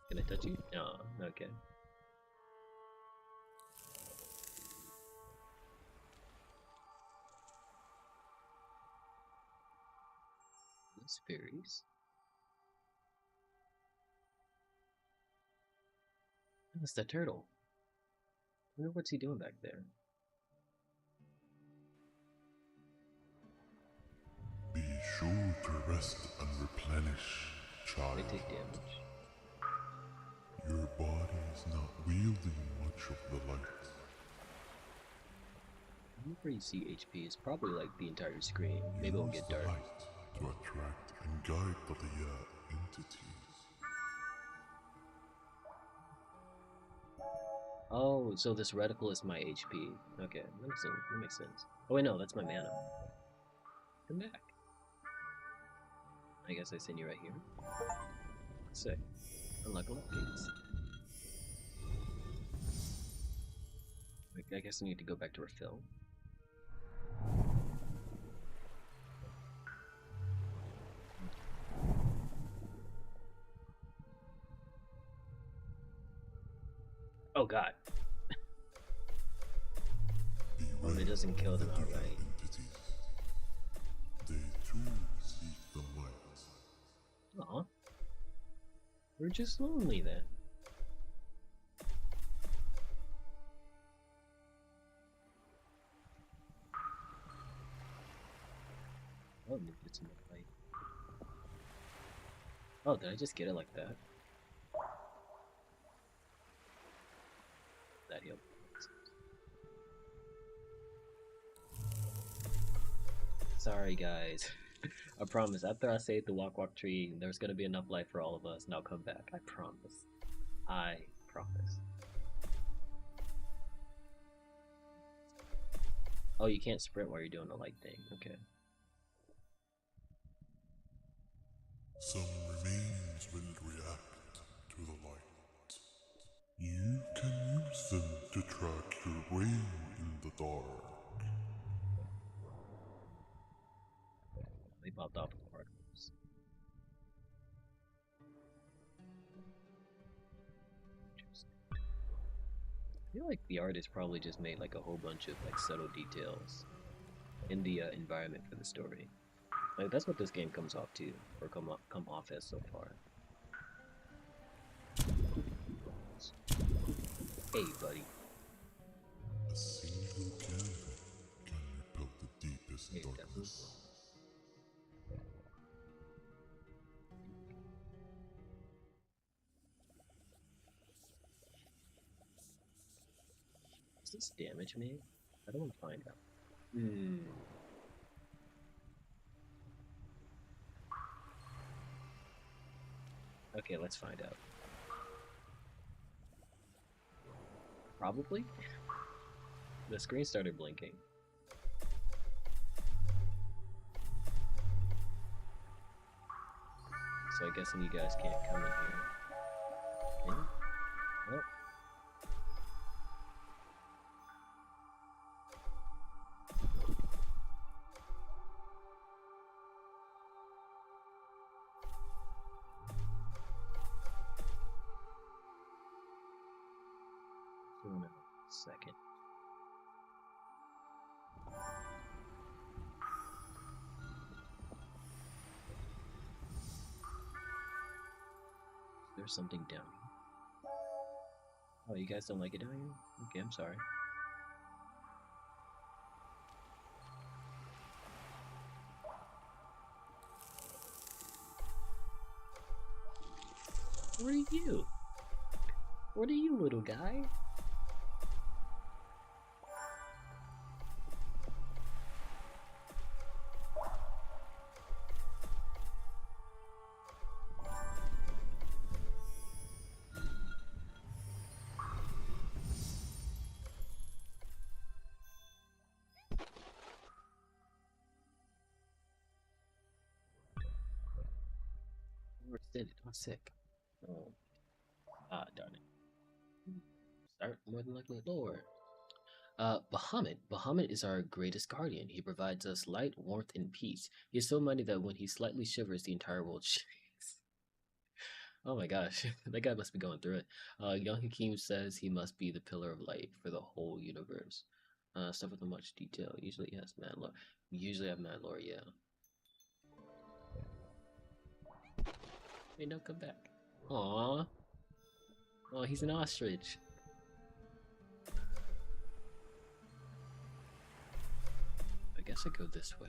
Can I touch you? Oh, okay. Those fairies. Oh, it's the turtle. I wonder what's he doing back there. Be sure to rest and replenish, child. They take damage. Your body is not wielding much of the light. Whenever you see HP, it's probably like the entire screen. Maybe it'll Use get the dark. light to attract and guide the entities. Oh, so this reticle is my HP. Okay, that makes sense. Oh wait, no, that's my mana. Come back. I guess I send you right here. Sick. Unlock gates. I guess I need to go back to refill. Oh god. Oh, it doesn't kill them outright. Entities. They too seek the light. Aw. We're just lonely then. Oh, maybe it's in the fight. Oh, did I just get it like that? That healed. Sorry guys. I promise, after I save the Walk tree, there's gonna be enough life for all of us, and I'll come back. I promise. I promise. Oh, you can't sprint while you're doing the light thing. Okay. Some remains will react to the light. You can use them to track your way in the dark. They popped off the particles. I feel like the artist probably just made like a whole bunch of like subtle details in the environment for the story. Like that's what this game comes off to, or come off as so far. Hey, buddy. A single candle can repel the deepest Hey, darkness. Does this damage me? I don't want to find out. Hmm. Okay, let's find out. Probably? The screen started blinking. So I guess you guys can't come in here. Can you? Nope. In a second. There's something down here. Oh, you guys don't like it down here? Okay, I'm sorry. What are you? What are you, little guy? Overextended. I'm sick. Oh. Ah, darn it. Start more than likely lower. Bahamut. Bahamut is our greatest guardian. He provides us light, warmth, and peace. He is so mighty that when he slightly shivers, the entire world shakes. Oh my gosh, that guy must be going through it. Young Hakim says he must be the pillar of light for the whole universe. Stuff with much detail. Usually he has mad lore. Usually have mad lore, yeah. Hey, no, come back. Aww. Oh, he's an ostrich. I guess I go this way.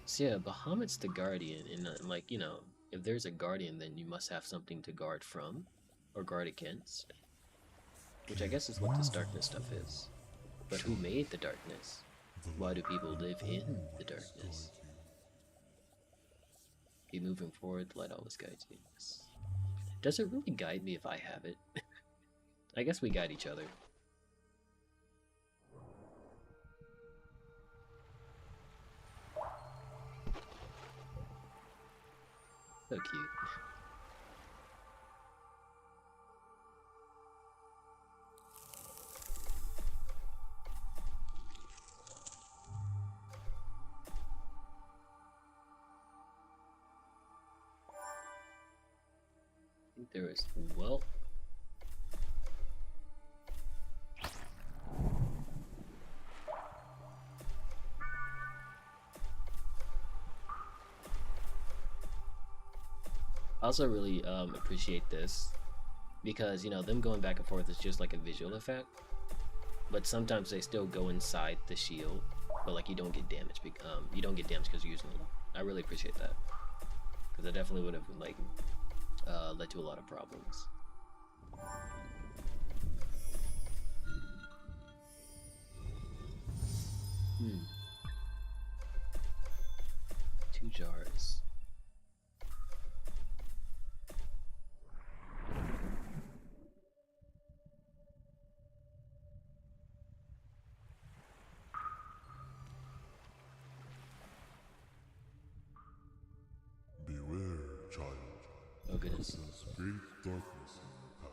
So yeah, Bahamut's the guardian, and like, you know, if there's a guardian, then you must have something to guard from, or guard against. Which I guess is what this darkness stuff is. But who made the darkness? Why do people live in the darkness? Keep moving forward, the light always guides you. Does it really guide me if I have it? I guess we guide each other. So cute. I think there is, well, I also really appreciate this because, you know, them going back and forth is just like a visual effect, but sometimes they still go inside the shield, but like you don't get damaged. You don't get damaged because you're using them. I really appreciate that because that definitely would have like led to a lot of problems. Two jars. Beware, child. Oh goodness. There's great darkness in your path.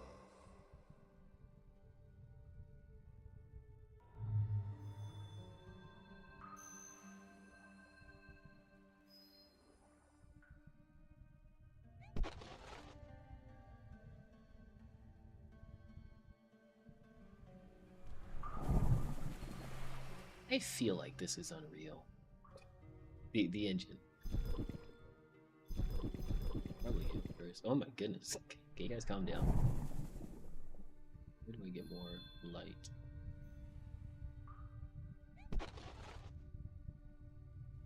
I feel like this is unreal. The engine. Probably hit first. Oh my goodness. Can you guys calm down? Where do we get more light?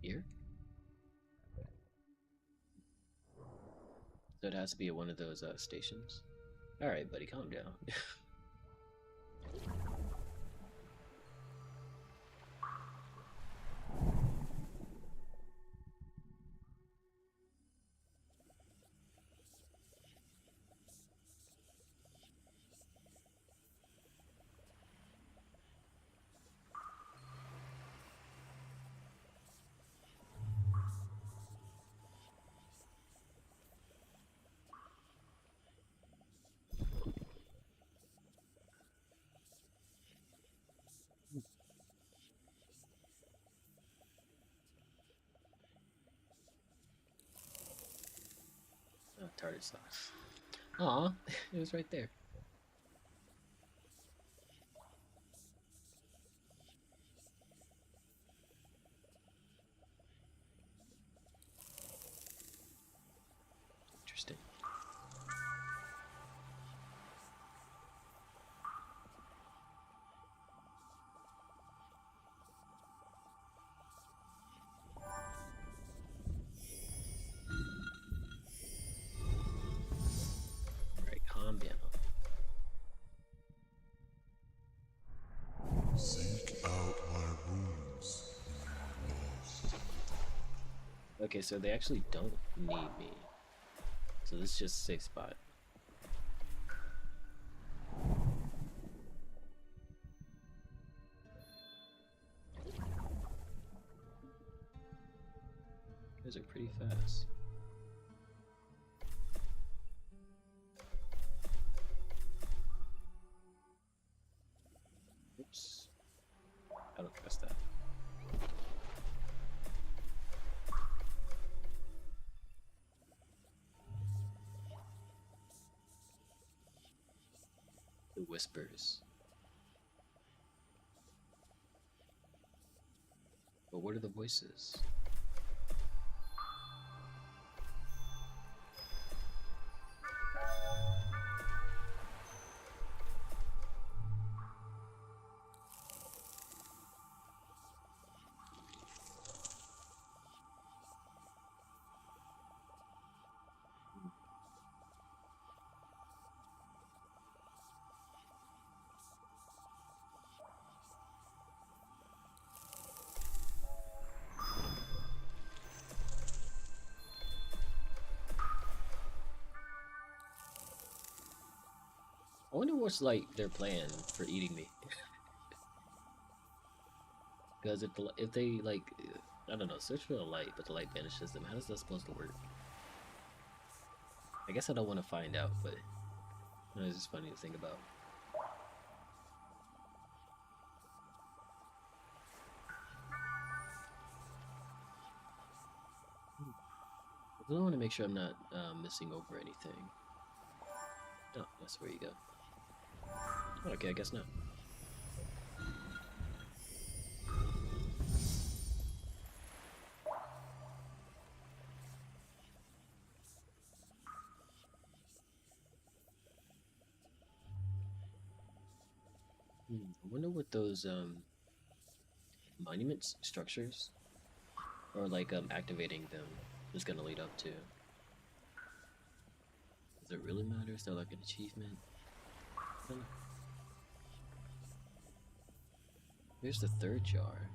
Here? So it has to be at one of those stations. Alright, buddy, calm down. Oh, tartar sauce. Aw, it was right there. Interesting. Alright, calm down. Seek out my rooms when you are lost. Okay, so they actually don't need me. So this is just a safe spot. Those are pretty fast. Oops. I don't trust that. The whispers. But what are the voices? I wonder what's like their plan for eating me. Because if they like, I don't know, search for the light, but the light banishes them. How is that supposed to work? I guess I don't want to find out, but it's just funny to think about. I want to make sure I'm not missing over anything. Oh, that's where you go. Okay, I guess not. I wonder what those monuments structures or like activating them is gonna lead up to. Does it really matter? Is there like an achievement? I don't know. Here's the third jar.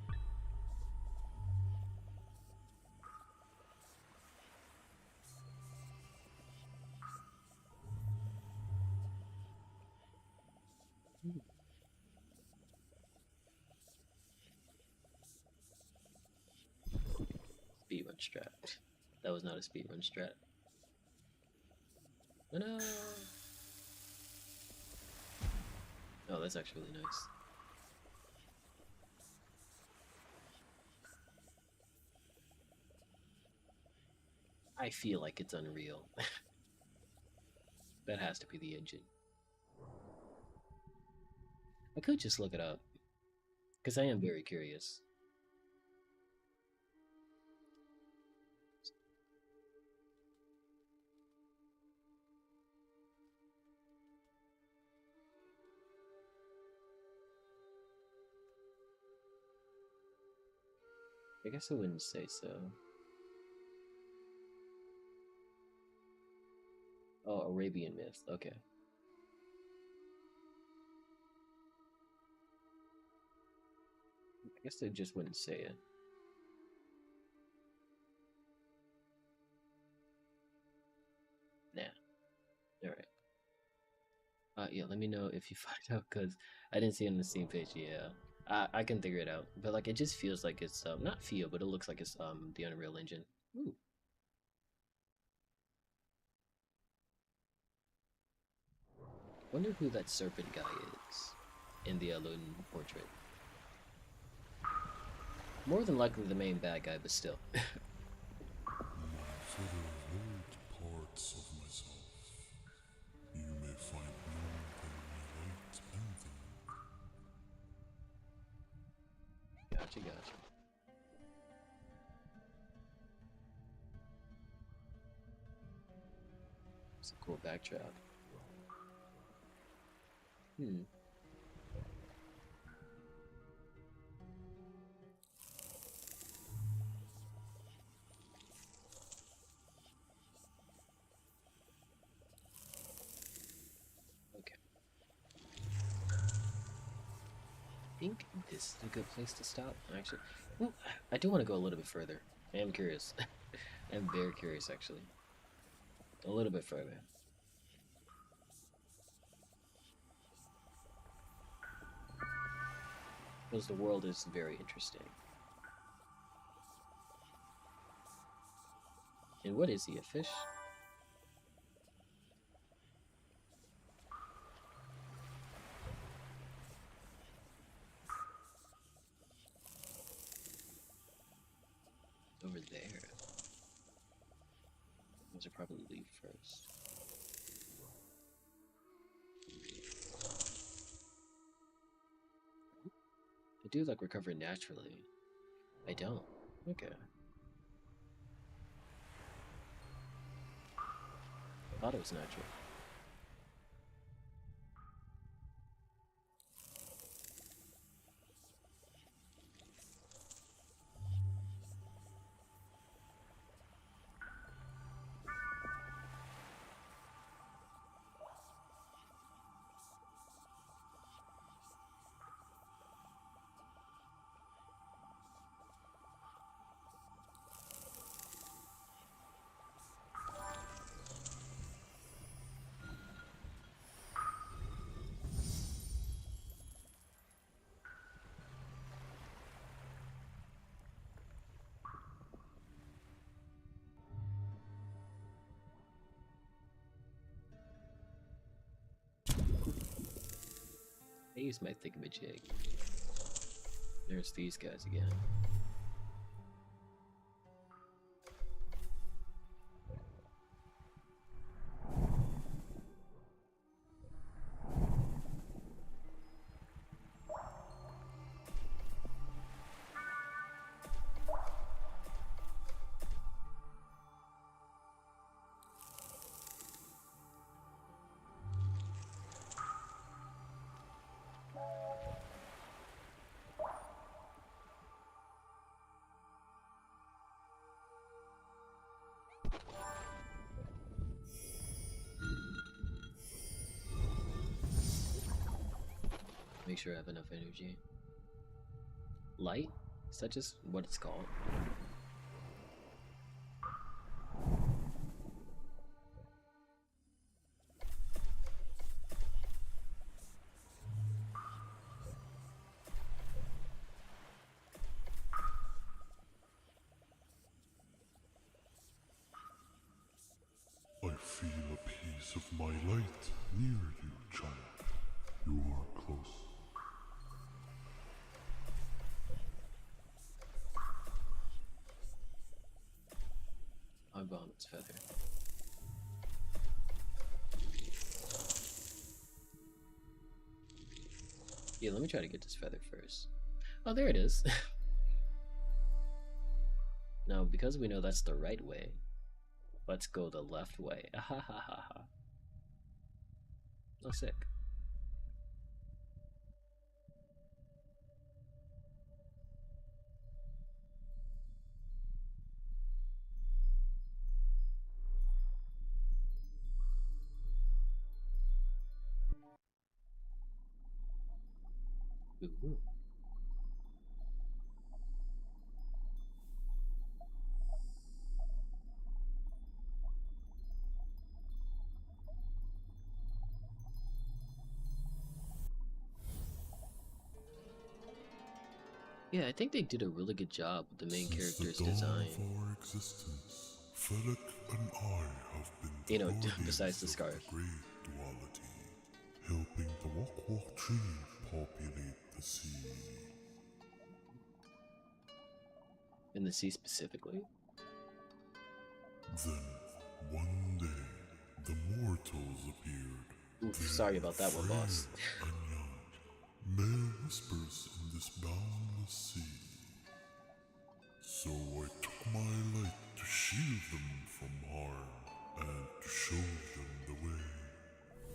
Speedrun strat. That was not a speedrun strat. Oh, no! Oh, that's actually really nice. I feel like it's Unreal. That has to be the engine. I could just look it up, because I am very curious. I guess I wouldn't say so. Oh, Arabian myth. Okay. I guess I just wouldn't say it. Nah. Alright. Yeah, let me know if you find out, because I didn't see it on the Steam page. Yeah. I can figure it out. But like it just feels like it's not feel, but it looks like it's the Unreal Engine. Ooh. Wonder who that serpent guy is in the Alun portrait. More than likely the main bad guy, but still. For the remote parts of myself, you may find more than my late painting. Gotcha. It's a cool backdrop. Okay. I think this is a good place to stop, actually. Well, I do want to go a little bit further. I am curious. I'm very curious, actually. A little bit further. Because the world is very interesting. And what is he, a fish? Over there. I should probably leave first. I do like recover naturally. I don't. Okay. Thought it was natural. I use my thingamajig. There's these guys again. Make sure I have enough energy. Light? Is that just what it's called? I feel a piece of my light near you, child. You are close. I bomb its feather. Yeah, let me try to get this feather first. Oh, there it is. Now, because we know that's the right way, let's go the left way. Oh, sick. Ooh. Yeah, I think they did a really good job with the main Since character's the dawn design. of our existence, Felix and I have been You know, guardians besides the of scarf. the great duality, helping the Wok tree populate the sea. In the sea specifically? Then, one day, the mortals appeared. Oof, sorry about that one, boss. Frail and young, mere whispers in this boundless sea. So I took my light to shield them from harm and to show them the way.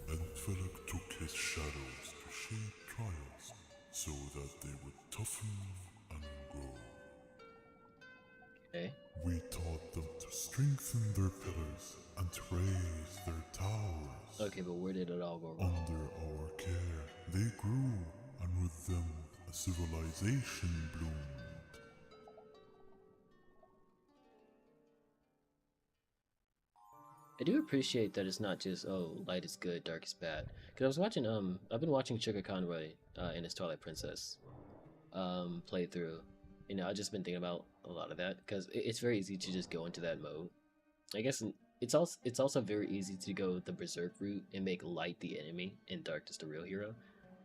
And Felix took his shadows to shape trials so that they would toughen and grow. Okay. We taught them to strengthen their pillars and to raise their towers. Okay, but where did it all go wrong? Under our care, they grew, and with them, a civilization bloomed. I do appreciate that it's not just, oh, light is good, dark is bad. Because I was watching, I've been watching Sugar Conroy in his Twilight Princess playthrough. You know, I've just been thinking about a lot of that because it's very easy to just go into that mode I guess it's also very easy to go the berserk route and make light the enemy and darkness the real hero.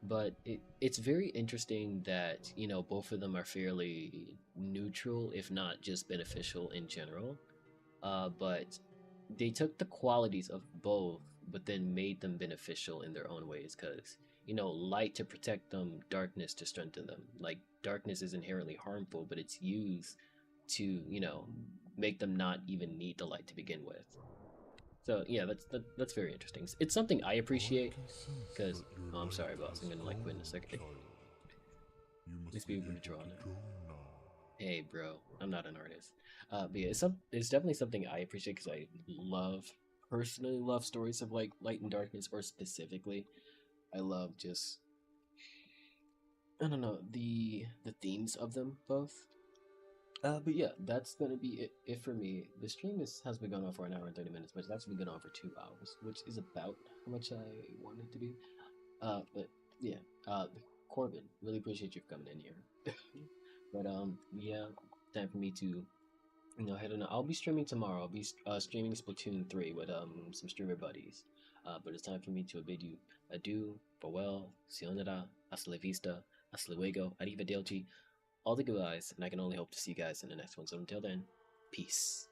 But it's very interesting that both of them are fairly neutral, if not just beneficial in general. But they took the qualities of both, but then made them beneficial in their own ways. Because light to protect them, darkness to strengthen them. Like darkness is inherently harmful, but it's used to make them not even need the light to begin with. So yeah, that's very interesting. It's something I appreciate because I'm sorry, boss. I'm gonna like quit in a second. Let's be able to draw now. Hey, bro, I'm not an artist. But yeah, it's definitely something I appreciate because I personally love stories of like light and darkness, or specifically, I love just I don't know the themes of them both. But yeah, that's gonna be it for me. The stream has been going on for an hour and 30 minutes, but it's actually been going on for 2 hours, which is about how much I wanted to be. But yeah, Corbin, really appreciate you coming in here. But yeah, time for me to head on. I'll be streaming tomorrow. I'll be streaming Splatoon 3 with some streamer buddies. But it's time for me to bid you adieu, farewell, sayonara, hasta la vista, hasta luego, arrivederci, all the goodbyes, and I can only hope to see you guys in the next one. So until then, peace.